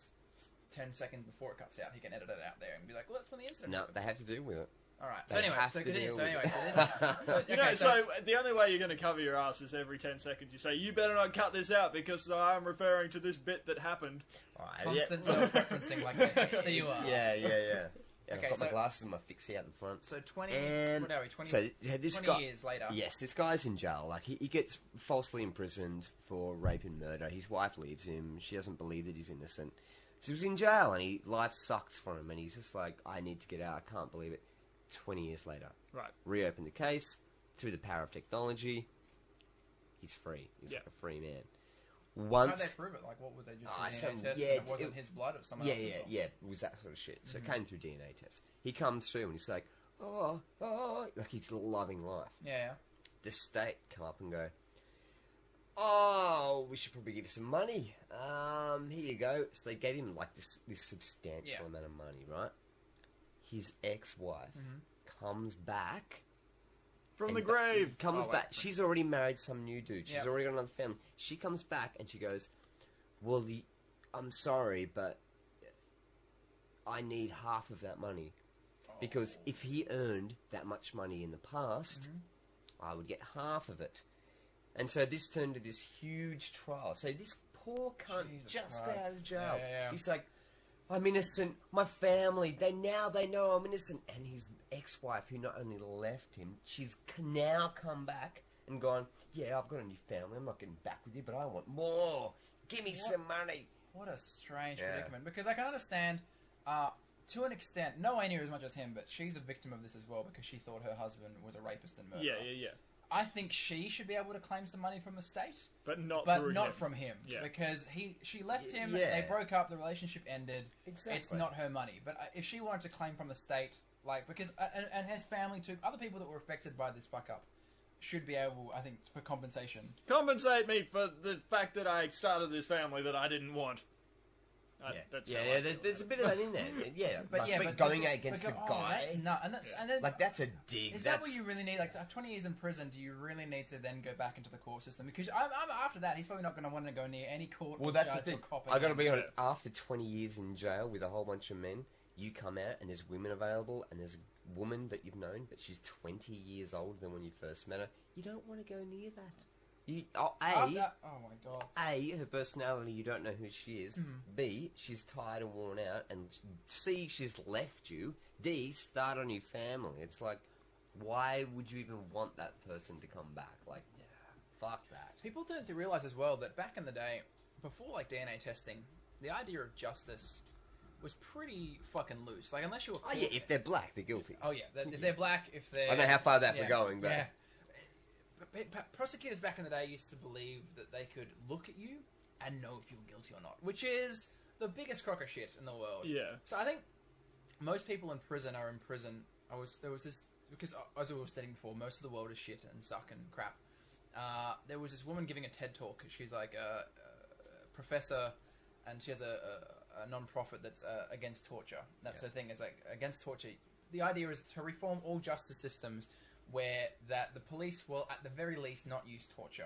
10 seconds before it cuts out, he can edit it out there and be like, well, that's when the incident happened. They have to do with it. All right. So the only way you're going to cover your ass is every 10 seconds you say, you better not cut this out because I'm referring to this bit that happened. Constant self-referencing like that. So you are. Yeah. I've got my glasses and my fixie out the front. So 20 years later. Yes, this guy's in jail. Like he gets falsely imprisoned for rape and murder. His wife leaves him. She doesn't believe that he's innocent. So he's in jail and life sucks for him. And he's just like, I need to get out. I can't believe it. 20 years later. Right. Reopen the case. Through the power of technology. He's free. He's like a free man. How did they prove it? Like, what would they just do? DNA test? Yeah, it wasn't his blood, or someone else's blood? Yeah. It was that sort of shit. So it came through DNA test. He comes through and he's like, like he's loving life. Yeah. The state come up and go, we should probably give you some money. Here you go. So they gave him like this substantial amount of money, right? His ex-wife comes back. From the grave. Comes back. She's already married some new dude. She's already got another family. She comes back and she goes, well, I'm sorry, but I need half of that money. Because if he earned that much money in the past, I would get half of it. And so this turned to this huge trial. So this poor cunt got out of jail. Yeah. He's like, I'm innocent. My family, they know I'm innocent. And his ex-wife, who not only left him, she's now come back and gone, yeah, I've got a new family. I'm not getting back with you, but I want more. Give me some money. What a strange predicament. Because I can understand, to an extent, nowhere near as much as him, but she's a victim of this as well because she thought her husband was a rapist and murderer. Yeah. I think she should be able to claim some money from the state. But not from him. Yeah. because she left him, they broke up, the relationship ended. Exactly. It's not her money. But if she wanted to claim from the state, like, because, and his family too, other people that were affected by this fuck up should be able, I think, for compensation. Compensate me for the fact that I started this family that I didn't want. There's a bit of that in there. But going against the guy, that's a dig. Is that what you really need? Like 20 years in prison, do you really need to then go back into the court system? Because I'm after that, he's probably not going to want to go near any court. Well, that's the thing. I got to be honest. After 20 years in jail with a whole bunch of men, you come out and there's women available, and there's a woman that you've known, but she's 20 years older than when you first met her. You don't want to go near that. Oh my god. A, her personality, you don't know who she is. B, she's tired and worn out. And C, she's left you. D, start a new family. It's like, why would you even want that person to come back? Like, fuck that. People don't realise as well that back in the day, before like DNA testing, the idea of justice was pretty fucking loose. Like, unless you were... if they're black, they're guilty. Oh, yeah. If they're black, if they're... I don't know how far that we're going, but... Yeah. But prosecutors back in the day used to believe that they could look at you and know if you were guilty or not, which is the biggest crock of shit in the world. Yeah. So I think most people in prison are in prison. There was this, because as we were stating before, most of the world is shit and suck and crap. There was this woman giving a TED talk. She's like a professor, and she has a non-profit that's against torture. That's the thing, is like against torture. The idea is to reform all justice systems where that the police will, at the very least, not use torture.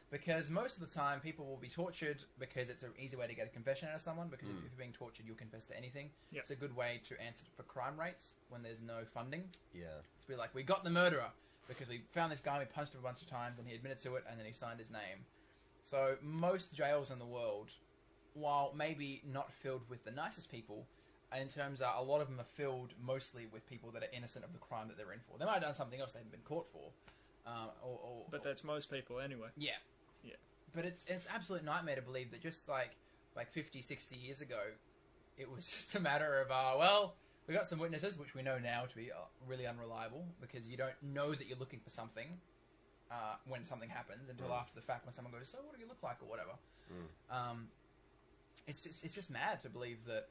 Because most of the time, people will be tortured because it's an easy way to get a confession out of someone, because if you're being tortured, you'll confess to anything. Yep. It's a good way to answer for crime rates when there's no funding. Yeah. To be like, we got the murderer, because we found this guy, we punched him a bunch of times, and he admitted to it, and then he signed his name. So most jails in the world, while maybe not filled with the nicest people, in terms of a lot of them are filled mostly with people that are innocent of the crime that they're in for. They might have done something else they haven't been caught for, But that's most people anyway. Yeah. Yeah. But it's absolute nightmare to believe that just like 50, 60 years ago, it was just a matter of, well, we got some witnesses, which we know now to be really unreliable, because you don't know that you're looking for something when something happens until after the fact, when someone goes, so what do you look like, or whatever. It's just mad to believe that,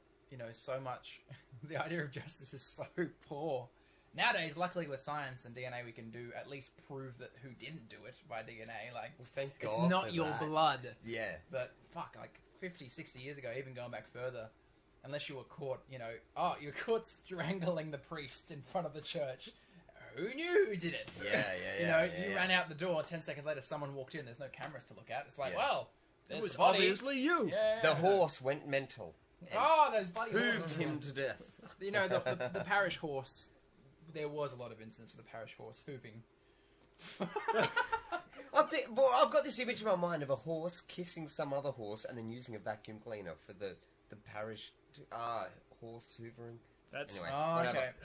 so much, the idea of justice is so poor. Nowadays, luckily with science and DNA, we can at least prove that who didn't do it by DNA. Like, well, thank God it's not your blood. Yeah. But fuck, like 50, 60 years ago, even going back further, unless you were caught, you're caught strangling the priest in front of the church. Who knew who did it? Yeah. You ran out the door. 10 seconds later, someone walked in. There's no cameras to look at. It's like, well, it was the body. obviously you. Yeah. The horse went mental. Those bloody Hooved horses. him to death. The parish horse. There was a lot of incidents with the parish horse hooping. I've got this image in my mind of a horse kissing some other horse and then using a vacuum cleaner for the parish horse hoovering. That's anyway.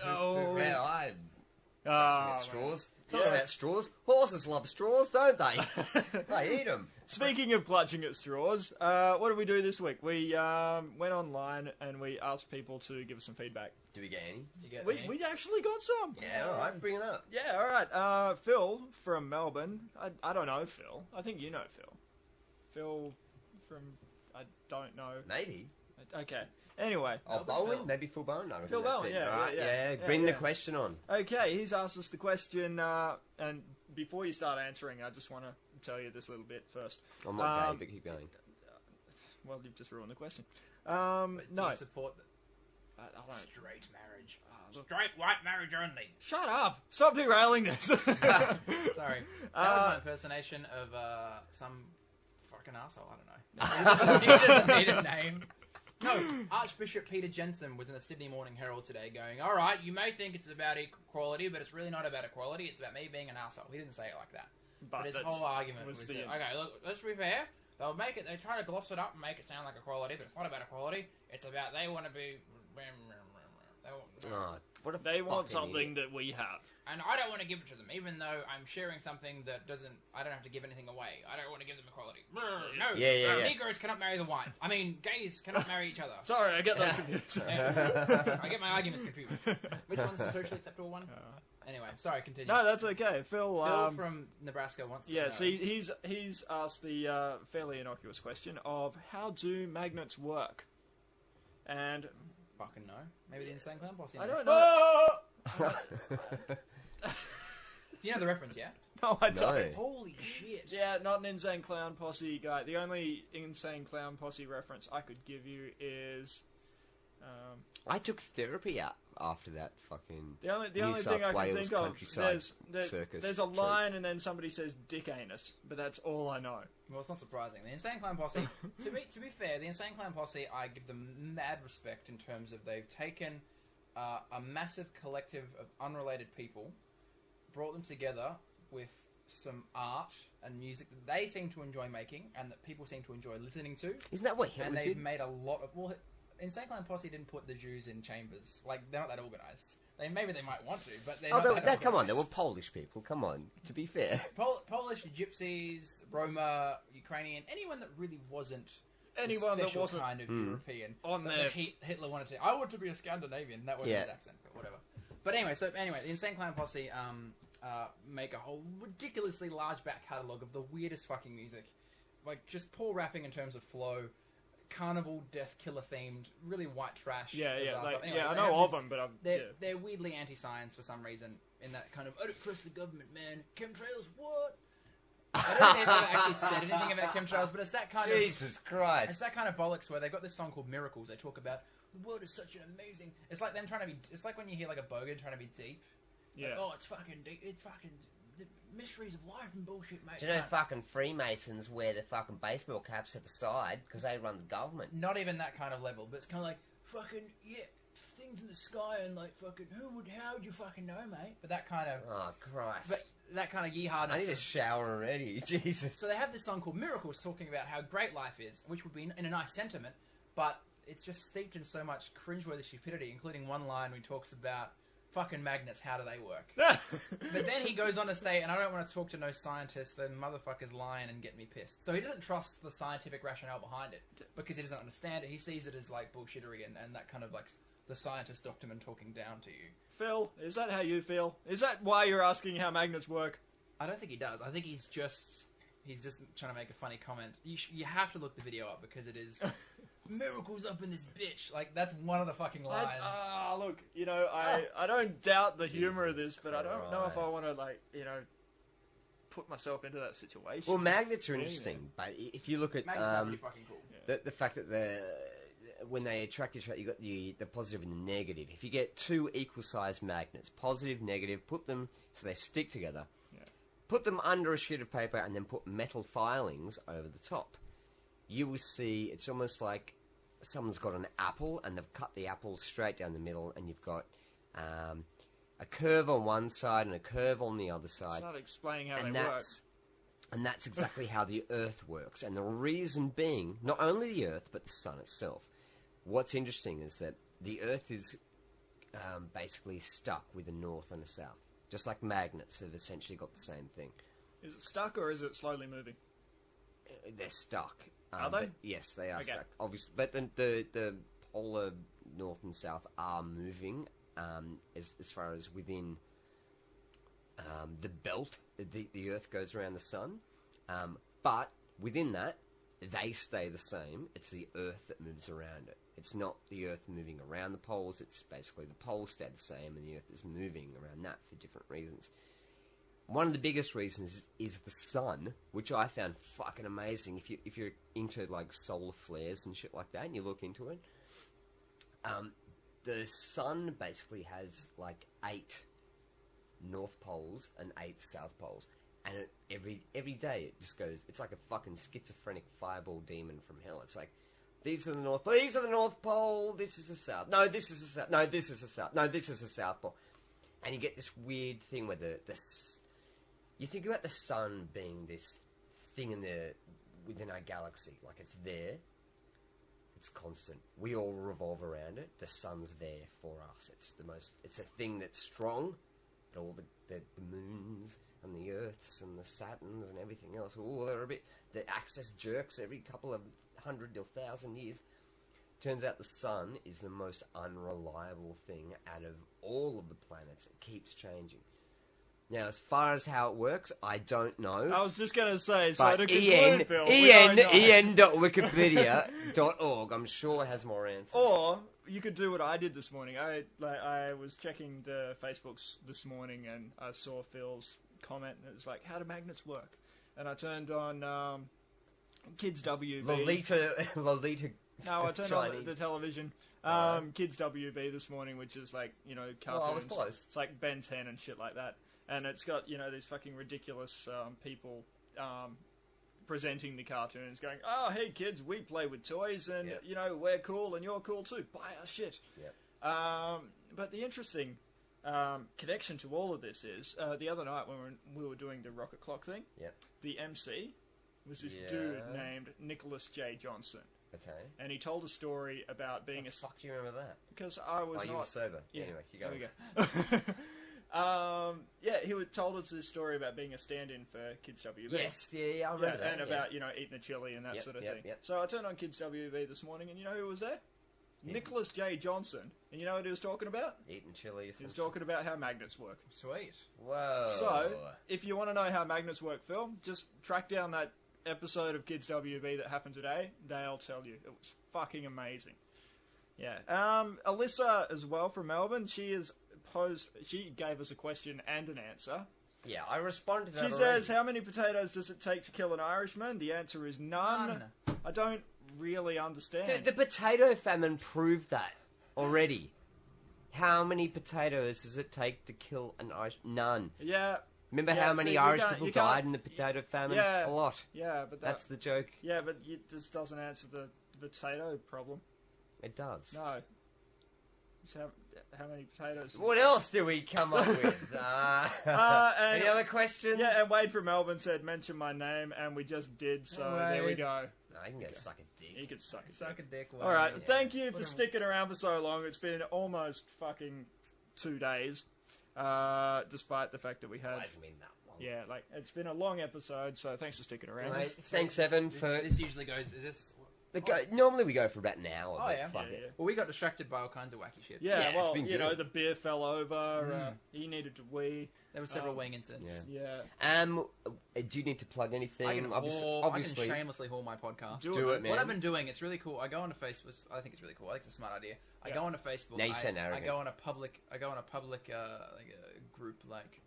Okay. Straws. Talking about straws. Horses love straws, don't they? They eat them. Speaking of clutching at straws, what did we do this week? We went online and we asked people to give us some feedback. Do we get any? Did you get any? We actually got some. Yeah, all right, bring it up. Yeah, all right. Phil from Melbourne. I don't know Phil. I think you know Phil. Phil from... I don't know. Maybe. Okay. Anyway. Oh, Bowen? Maybe Phil Bowen? No, Phil Bowen, yeah. Bring the question on. Okay, he's asked us the question, and before you start answering, I just want to tell you this little bit first. I'm not gay, but keep going. Well, you've just ruined the question. But do no. you support I don't. straight marriage? Straight white marriage only. Shut up! Stop derailing this! Sorry. That was an impersonation of some fucking arsehole, I don't know. He doesn't need a name. No, Archbishop Peter Jensen was in the Sydney Morning Herald today going, alright, you may think it's about equality, but it's really not about equality, it's about me being an arsehole. He didn't say it like that. But his whole argument was that, okay, look, let's be fair, they try to gloss it up and make it sound like equality, but it's not about equality, it's about they want to be... What if they want something that we have. And I don't want to give it to them, even though I'm sharing something that I don't have to give anything away. I don't want to give them equality. No, Negroes cannot marry the whites. I mean, gays cannot marry each other. Sorry, I get those confused. I get my arguments confused. Which one's the socially acceptable one? Anyway, sorry, continue. No, that's okay. Phil from Nebraska wants to know. Yeah, see, he's asked the fairly innocuous question of how do magnets work? And... Fucking no. Maybe the Insane Clown Posse. I don't know. Do you know the reference, yeah? No, I don't. No. Holy shit. Yeah, not an Insane Clown Posse guy. The only Insane Clown Posse reference I could give you is... I took therapy out after that fucking the only New thing South I can Wales think of, countryside circus there's a troop. line and then somebody says dick anus, but that's all I know. Well, it's not surprising. The Insane Clown Posse, to be fair, the Insane Clown Posse, I give them mad respect in terms of they've taken a massive collective of unrelated people, brought them together with some art and music that they seem to enjoy making and that people seem to enjoy listening to. Isn't that what Hitler And they've did? made a lot of... Well, Insane Clown Posse didn't put the Jews in chambers. Like, they're not that organised. Maybe they might want to, but they're not that organised. Come on, they were Polish people. Come on, to be fair. Polish, Gypsies, Roma, Ukrainian, anyone that really wasn't Anyone that wasn't kind of European. on that there. Hitler wanted to... I want to be a Scandinavian. That wasn't his accent, but whatever. But anyway, the Insane Clown Posse make a whole ridiculously large back catalogue of the weirdest fucking music. Like, just poor rapping in terms of flow, carnival, death killer themed, really white trash. Anyway, I they know have of this- them, but They're weirdly anti-science for some reason, in that kind of, I don't trust the government, man. Chemtrails, what? I don't think they've ever actually said anything about chemtrails, but it's that kind of... Jesus Christ. It's that kind of bollocks where they've got this song called Miracles. They talk about, the world is such an amazing... It's like them trying to be... It's like when you hear like a bogan trying to be deep. Yeah. Like, oh, it's fucking deep. It's fucking... The mysteries of life and bullshit, mate. Do you know fucking Freemasons wear their fucking baseball caps at the side because they run the government? Not even that kind of level, but it's kind of like, fucking, yeah, things in the sky and like, fucking, how would you fucking know, mate? But that kind of... Oh, Christ. But that kind of yeehardness. I need a shower already. Jesus. So they have this song called Miracles talking about how great life is, which would be in a nice sentiment, but it's just steeped in so much cringeworthy stupidity, including one line where he talks about fucking magnets, how do they work? But then he goes on to say, and I don't want to talk to no scientist, the motherfucker's lying and getting me pissed. So he doesn't trust the scientific rationale behind it, because he doesn't understand it. He sees it as, like, bullshittery and that kind of, like, the scientist doctorman talking down to you. Phil, is that how you feel? Is that why you're asking how magnets work? I don't think he does. I think he's just trying to make a funny comment. You have to look the video up, because it is... Miracles up in this bitch. Like, that's one of the fucking lines. Look, you know, I don't doubt the humour of this, but I don't know if I want to, like, you know, put myself into that situation. Well, magnets are interesting, but if you look at Magnets are pretty fucking cool. the fact that when they attract each other, you got the positive and the negative. If you get two equal-sized magnets, positive, negative, put them so they stick together, put them under a sheet of paper, and then put metal filings over the top, you will see it's almost like someone's got an apple and they've cut the apple straight down the middle, and you've got a curve on one side and a curve on the other side. It's not explaining how they work. And that's exactly how the Earth works. And the reason being, not only the Earth, but the Sun itself. What's interesting is that the Earth is basically stuck with the North and the South. Just like magnets have essentially got the same thing. Is it stuck or is it slowly moving? They're stuck. Are they? Yes, they are stuck, obviously. But the polar north and south are moving as far as within the belt. The Earth goes around the Sun. But within that, they stay the same. It's the Earth that moves around it. It's not the Earth moving around the poles. It's basically the poles stay the same, and the Earth is moving around that for different reasons. One of the biggest reasons is the sun, which I found fucking amazing. If you're into like solar flares and shit like that, and you look into it, the sun basically has like 8 north poles and 8 south poles, and every day it just goes. It's like a fucking schizophrenic fireball demon from hell. It's like, these are the north. These are the north pole. This is the south. No, this is the south. No, this is the south. No, this is the south pole. And you get this weird thing where you think about the sun being this thing within our galaxy, like it's there, it's constant. We all revolve around it. The sun's there for us. It's a thing that's strong, but all the moons and the Earths and the Saturns and everything else, the axis jerks every couple of 100 or 1,000 years. Turns out the sun is the most unreliable thing out of all of the planets. It keeps changing. Now, as far as how it works, I don't know. I was just going to say, so but to conclude, Bill, en.wikipedia.org, I'm sure has more answers. Or you could do what I did this morning. I was checking the Facebooks this morning, and I saw Phil's comment, and it was like, how do magnets work? And I turned on Kids WB. Lolita. No, I turned on the television. Kids WB this morning, which is like, you know, cartoons. Oh, I was close. It's like Ben 10 and shit like that. And it's got, you know, these fucking ridiculous people presenting the cartoons going, oh, hey, kids, we play with toys and, you know, we're cool and you're cool too. Buy our shit. Yep. But the interesting connection to all of this is, the other night when we were doing the rocket clock thing, the MC was this dude named Nicholas J. Johnson. Okay. And he told a story about being How the fuck do you remember that? Because I was you were sober. Yeah. Anyway, you go. There we go. He told us this story about being a stand-in for Kids WB. Yes, I remember that. And about, you know, eating the chili and that sort of thing. So I turned on Kids WB this morning, and you know who was there? Nicholas J. Johnson. And you know what he was talking about? Eating chili. He was talking about how magnets work. Sweet. Whoa. So, if you want to know how magnets work, Phil, just track down that episode of Kids WB that happened today. They'll tell you. It was fucking amazing. Yeah. Alyssa, as well, from Melbourne, she gave us a question and an answer. Yeah, I responded to that She says, how many potatoes does it take to kill an Irishman? The answer is none. I don't really understand. The potato famine proved that already. How many potatoes does it take to kill an Irishman? None. Yeah. Remember how many Irish people died in the potato famine? Yeah. A lot. Yeah, but that's the joke. Yeah, but it just doesn't answer the potato problem. It does. No. So how many potatoes? What else do we come up with? Any other questions? Yeah, and Wade from Melbourne said, mention my name, and we just did, so there we go. No, he can go suck a dick. He could suck a dick. Suck a dick. All right, thank you for sticking around for so long. It's been almost fucking 2 days, despite the fact that we had... Why has it been that long? Yeah, like, it's been a long episode, so thanks for sticking around. Right. Thanks, Evan, for... This usually goes... Is this... Normally we go for about an hour. Oh, yeah. Fuck it. Well, we got distracted by all kinds of wacky shit. Yeah, Yeah, well, it's been you know, good. the beer fell over, he needed to wee. There were several weighing incidents. Yeah. Do you need to plug anything? I can Obviously. shamelessly haul my podcast. Do it, man. What I've been doing, it's really cool. I go onto Facebook. I think it's really cool. I think it's a smart idea. I go onto Facebook. Now you sound arrogant. I go on a public like a group like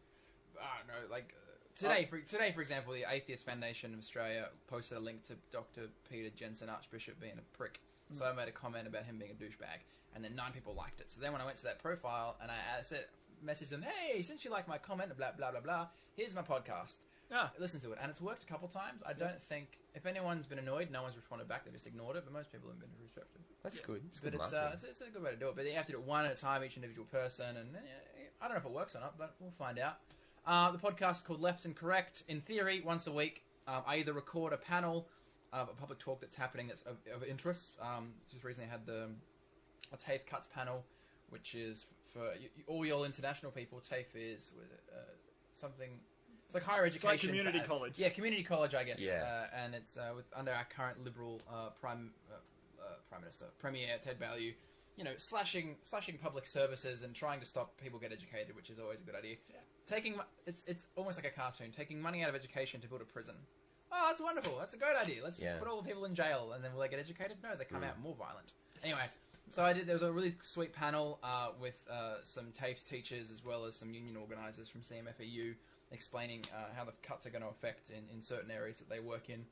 I don't know like today. For example, the Atheist Foundation of Australia posted a link to Dr. Peter Jensen, Archbishop, being a prick. So I made a comment about him being a douchebag, and then 9 people liked it. So then when I went to that profile and I said, messaged them, hey, since you like my comment, blah blah blah blah, here's my podcast. Listen to it, and it's worked a couple times. I don't think if anyone's been annoyed, no one's responded back. They've just ignored it. But most people have been receptive. That's good. It's But good it's a good way to do it. But you have to do it one at a time, each individual person, and I don't know if it works or not, but we'll find out. The podcast is called Left and Correct. In theory, once a week, I either record a panel of a public talk that's happening that's of interest. Just recently had a TAFE Cuts panel, which is for all your international people. TAFE is something... It's like higher education. It's like community college. Yeah, community college, I guess. Yeah. And it's under our current Liberal Premier Ted Baillieu, you know, slashing public services and trying to stop people get educated, which is always a good idea. Yeah. It's almost like a cartoon, taking money out of education to build a prison. Oh, that's wonderful. That's a great idea. Let's just put all the people in jail, and then will they get educated? No, they come out more violent. Anyway, so there was a really sweet panel with some TAFE teachers as well as some union organisers from CMFEU explaining how the cuts are going to affect in certain areas that they work in.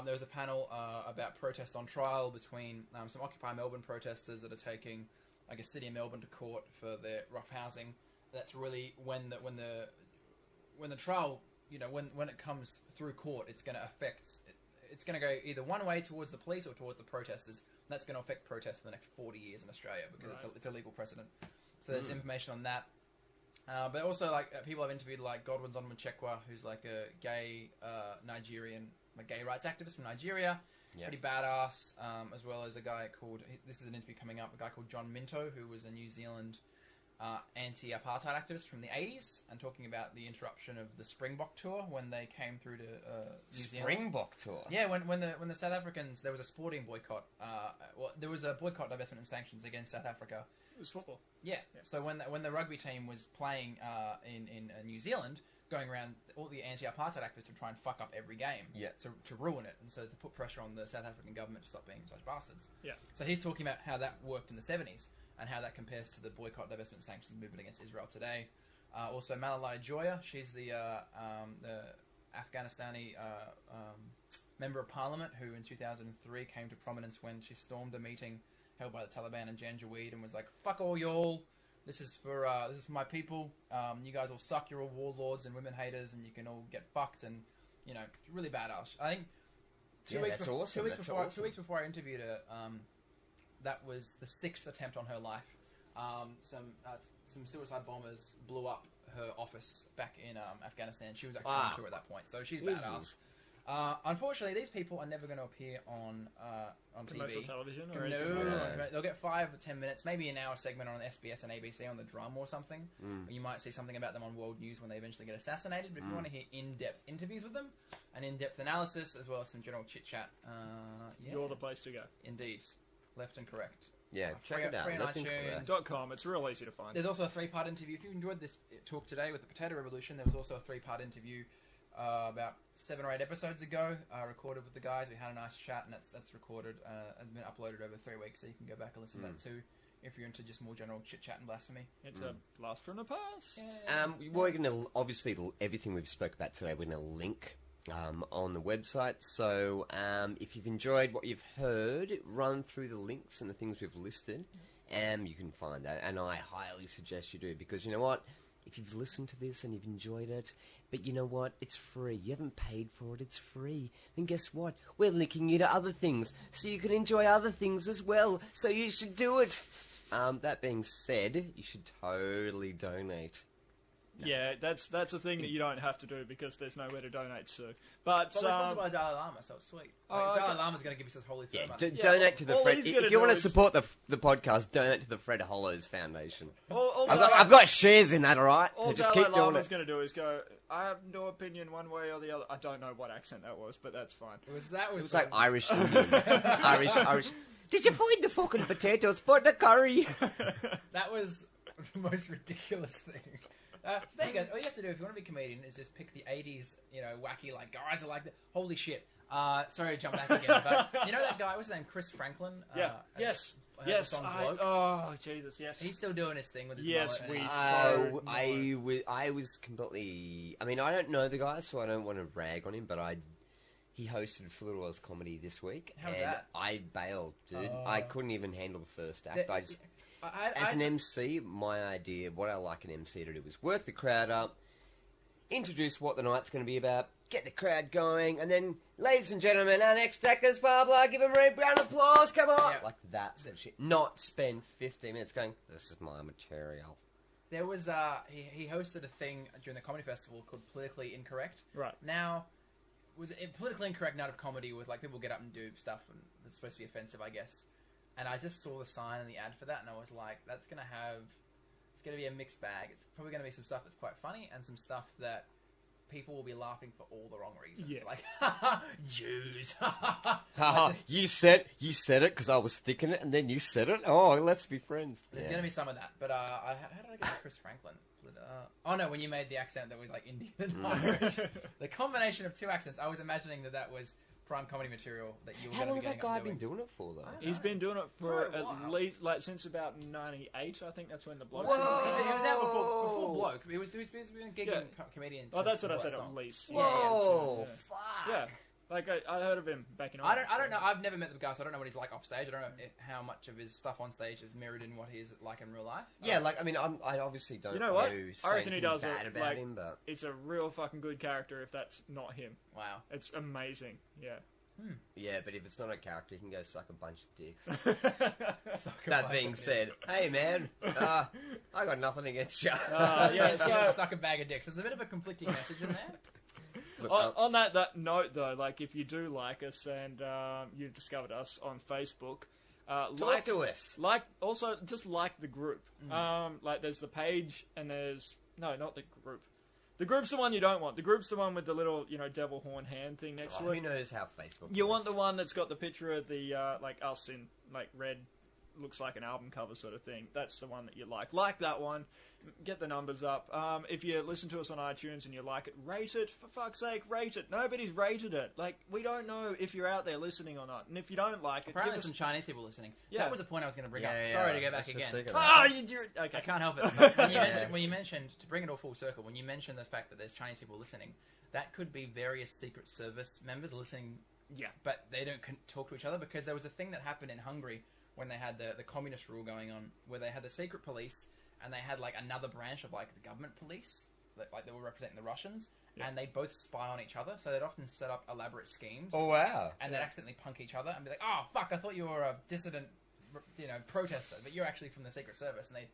There was a panel about protest on trial between some Occupy Melbourne protesters that are taking, I guess, City of Melbourne to court for their rough housing. That's really when the trial, you know, when it comes through court, it's going to affect. It's going to go either one way towards the police or towards the protesters. And that's going to affect protests for the next 40 years in Australia because it's a legal precedent. So there's information on that. But also, like, people I've interviewed, like Godwin's Onwuchekwa, who's like a gay Nigerian, like gay rights activist from Nigeria, pretty badass, as well as a guy called, this is an interview coming up, a guy called John Minto, who was a New Zealand anti-apartheid activist from the 80s, and talking about the interruption of the Springbok tour when they came through to New Zealand. Springbok tour? Yeah, when the South Africans, there was a sporting boycott, there was a boycott, divestment and sanctions against South Africa. It was football. Yeah. So when the rugby team was playing in New Zealand, going around, all the anti-apartheid activists would try and fuck up every game to ruin it, and so to put pressure on the South African government to stop being such bastards. Yeah. So he's talking about how that worked in the 70s and how that compares to the boycott, divestment, and sanctions movement against Israel today. Also, Malalai Joya, she's the Afghanistani member of parliament who in 2003 came to prominence when she stormed a meeting held by the Taliban in Janjaweed and was like, "Fuck all y'all. This is for my people. You guys all suck. You're all warlords and women haters, and you can all get fucked." And you know, really badass. I think 2 weeks before I interviewed her, that was the 6th attempt on her life. Some suicide bombers blew up her office back in Afghanistan. She was actually on tour at that point, so she's badass. Unfortunately, these people are never going to appear on commercial TV. television or No. They'll get 5 or 10 minutes, maybe an hour segment on SBS and ABC on the Drum or something. Or you might see something about them on World News when they eventually get assassinated. But if you want to hear in-depth interviews with them, an in-depth analysis, as well as some general chit-chat, you're the place to go. Indeed. Left and Correct. Yeah, check it out. LeftandCorrect.com. It's real easy to find. There's also a 3-part interview. If you enjoyed this talk today with the Potato Revolution, there was also a 3-part interview about 7 or 8 episodes ago, recorded with the guys. We had a nice chat, and that's recorded and been uploaded over 3 weeks, so you can go back and listen to that too, if you're into just more general chit-chat and blasphemy. It's a blast from the past. We're going to, obviously, everything we've spoke about today, we're going to link on the website, so if you've enjoyed what you've heard, run through the links and the things we've listed, and you can find that, and I highly suggest you do, because you know what? If you've listened to this and you've enjoyed it, but you know what? It's free. You haven't paid for it. It's free. Then guess what? We're linking you to other things, so you can enjoy other things as well. So you should do it. That being said, you should totally donate. Yeah, that's a thing that you don't have to do because there's nowhere to donate to. But we're sponsored by Dalai Lama, so it's sweet. Dalai Lama's going to give us his holy thermos. Donate to the Fred. If you want to support the podcast, donate to the Fred Hollows Foundation. I've got shares in that, all right? All so just Dalai keep doing Lama's it. going to do is go, I have no opinion one way or the other. I don't know what accent that was, but that's fine. It was like Irish Indian. Irish. Did you find the fucking potatoes for the curry? That was the most ridiculous thing. So there you go. All you have to do if you want to be a comedian is just pick the 80s, wacky, like, guys are like that. Holy shit. Sorry to jump back again, but you know that guy, what's his name? Chris Franklin? Yeah. Yes. Oh, Jesus, yes. He's still doing his thing with his mullet. I was completely... I mean, I don't know the guy, so I don't want to rag on him, but he hosted Fluid Oil's comedy this week. How was that? I bailed, dude. I couldn't even handle the first act. As an MC, my idea, what I like an MC to do is work the crowd up, introduce what the night's going to be about, get the crowd going, and then, ladies and gentlemen, our next actors, blah, blah, give them a round of applause, come on! Yeah. Like that sort of shit. Not spend 15 minutes going, this is my material. There was, he hosted a thing during the comedy festival called Politically Incorrect. Right. Now, was it politically incorrect night of comedy with, like, people get up and do stuff and that's supposed to be offensive, I guess. And I just saw the sign and the ad for that, and I was like, it's going to be a mixed bag. It's probably going to be some stuff that's quite funny, and some stuff that people will be laughing for all the wrong reasons. Yeah. Like, Jews. You said it because I was thinking it, and then you said it. Oh, let's be friends. There's going to be some of that, but how did I get to Chris Franklin? Oh no, when you made the accent that was like Indian and Irish. The combination of two accents, I was imagining that was prime comedy material that you were How long has has that guy been doing it for, though? He's been doing it for a while. at least, like, since about 98, I think that's when the bloke... He was out before Bloke. He was been gigging comedian. Oh, that's what I said, at least. Whoa, fuck. Yeah. Like, I heard of him back in I don't know. I've never met the guy, so I don't know what he's like off stage. I don't know how much of his stuff on stage is mirrored in what he is like in real life. Yeah, like, I mean, I obviously don't know what? say I reckon he does bad about like, him, but... It's a real fucking good character if that's not him. Wow. It's amazing, yeah. Yeah, but if it's not a character, he can go suck a bunch of dicks. That being said, hey man, I got nothing against you. So suck a bag of dicks. There's a bit of a conflicting message in there. Look, on that note, though, like, if you do like us and you've discovered us on Facebook, talk to us. Also, just like the group. Like, there's the page, and there's... No, not the group. The group's the one you don't want. The group's the one with the little, devil horn hand thing next to it. Who knows how Facebook You works. want the one that's got the picture of the, like, us in, like, red, looks like an album cover sort of thing. That's the one that you like. Like that one. Get the numbers up. If you listen to us on iTunes and you like it, rate it. For fuck's sake, rate it. Nobody's rated it. Like, we don't know if you're out there listening or not. And if you don't like it... Apparently there's some Chinese people listening. Yeah. That was a point I was going to bring up. Sorry to go back again. Okay. I can't help it. But when you mentioned, to bring it all full circle, when you mentioned the fact that there's Chinese people listening, that could be various Secret Service members listening. Yeah. But they don't talk to each other, because there was a thing that happened in Hungary when they had the communist rule going on, where they had the secret police, and they had, like, another branch of, like, the government police, that, like, they were representing the Russians, and they'd both spy on each other, so they'd often set up elaborate schemes. Oh, wow. And they'd accidentally punk each other and be like, oh, fuck, I thought you were a dissident, protester, but you're actually from the Secret Service, and they'd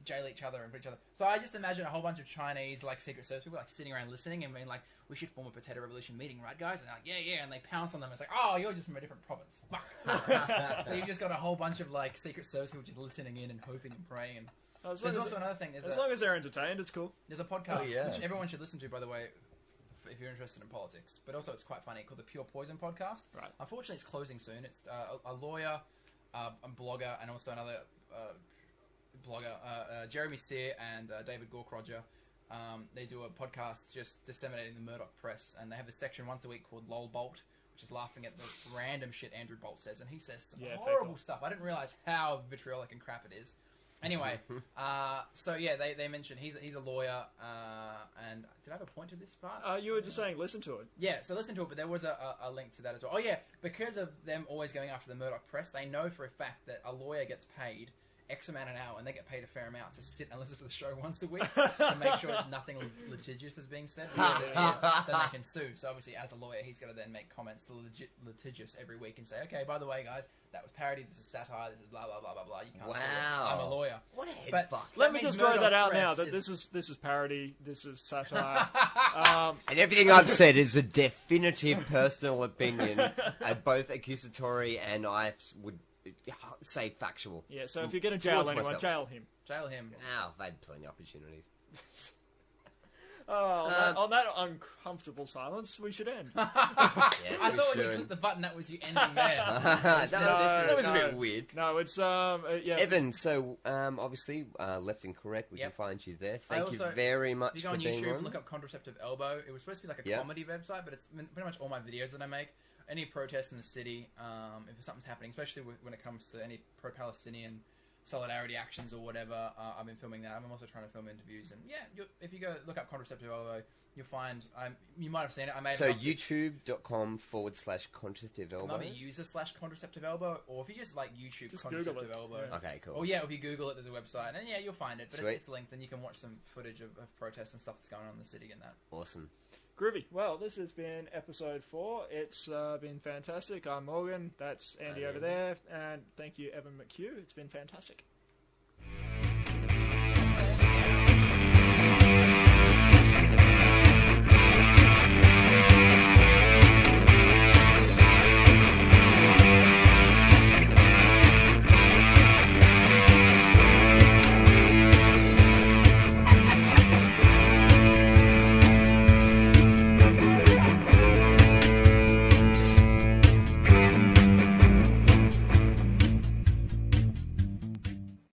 jail each other and put each other. So I just imagine a whole bunch of Chinese, like, Secret Service people, like, sitting around listening and being like, we should form a potato revolution meeting, right, guys? And they're like, yeah, and they pounce on them. It's like, oh, you're just from a different province. Fuck. So you've just got a whole bunch of, like, Secret Service people just listening in and hoping and praying. And there's also another thing. As long as they're entertained, it's cool. There's a podcast which everyone should listen to, by the way, if you're interested in politics. But also, it's quite funny, called the Pure Poison Podcast. Right. Unfortunately, it's closing soon. It's a lawyer, a blogger, and also another blogger, Jeremy Sear and David Gorkroger. They do a podcast just disseminating the Murdoch press, and they have a section once a week called Lol Bolt, which is laughing at the random shit Andrew Bolt says, and he says some horrible stuff. I didn't realise how vitriolic and crap it is. Anyway, so yeah, they mentioned he's a lawyer, and did I have a point to this part? You were just saying listen to it. Yeah, so listen to it, but there was a link to that as well. Oh yeah, because of them always going after the Murdoch press, they know for a fact that a lawyer gets paid X amount an hour, and they get paid a fair amount to sit and listen to the show once a week to make sure nothing litigious is being said. Then they can sue. So obviously, as a lawyer, he's got to then make comments to litigious every week and say, okay, by the way, guys, that was parody, this is satire, this is blah, blah, blah, blah, blah. You can't sue us. I'm a lawyer. What a head fuck. Let me just throw that out now, that this is parody, this is satire. And everything I've said is a definitive personal opinion, both accusatory and I would say factual. Yeah, so if you're going to jail anyone, jail him. Jail him. I've had plenty of opportunities. On that uncomfortable silence, we should end. Yes, I thought when you clicked the button, that was you ending there. that was a bit weird. No, it's Evan, so obviously Left and Correct, we can find you there. Thank you very much for being on. You go on YouTube and look up Contraceptive Elbow. It was supposed to be like a comedy website, but it's pretty much all my videos that I make. Any protest in the city, if something's happening, especially when it comes to any pro-Palestinian solidarity actions or whatever, I've been filming that. I'm also trying to film interviews, and if you go look up Contraceptive Elbow, you'll find you might have seen it. I made youtube.com/contraceptive elbow. Might be user/contraceptive elbow, or if you just like YouTube just contraceptive elbow. Yeah. Okay, cool. Or if you Google it, there's a website, and you'll find it. But it's linked, and you can watch some footage of protests and stuff that's going on in the city and that. Awesome. Groovy. Well, this has been episode 4. It's been fantastic. I'm Morgan. That's Andy over there. And thank you, Evan McHugh. It's been fantastic.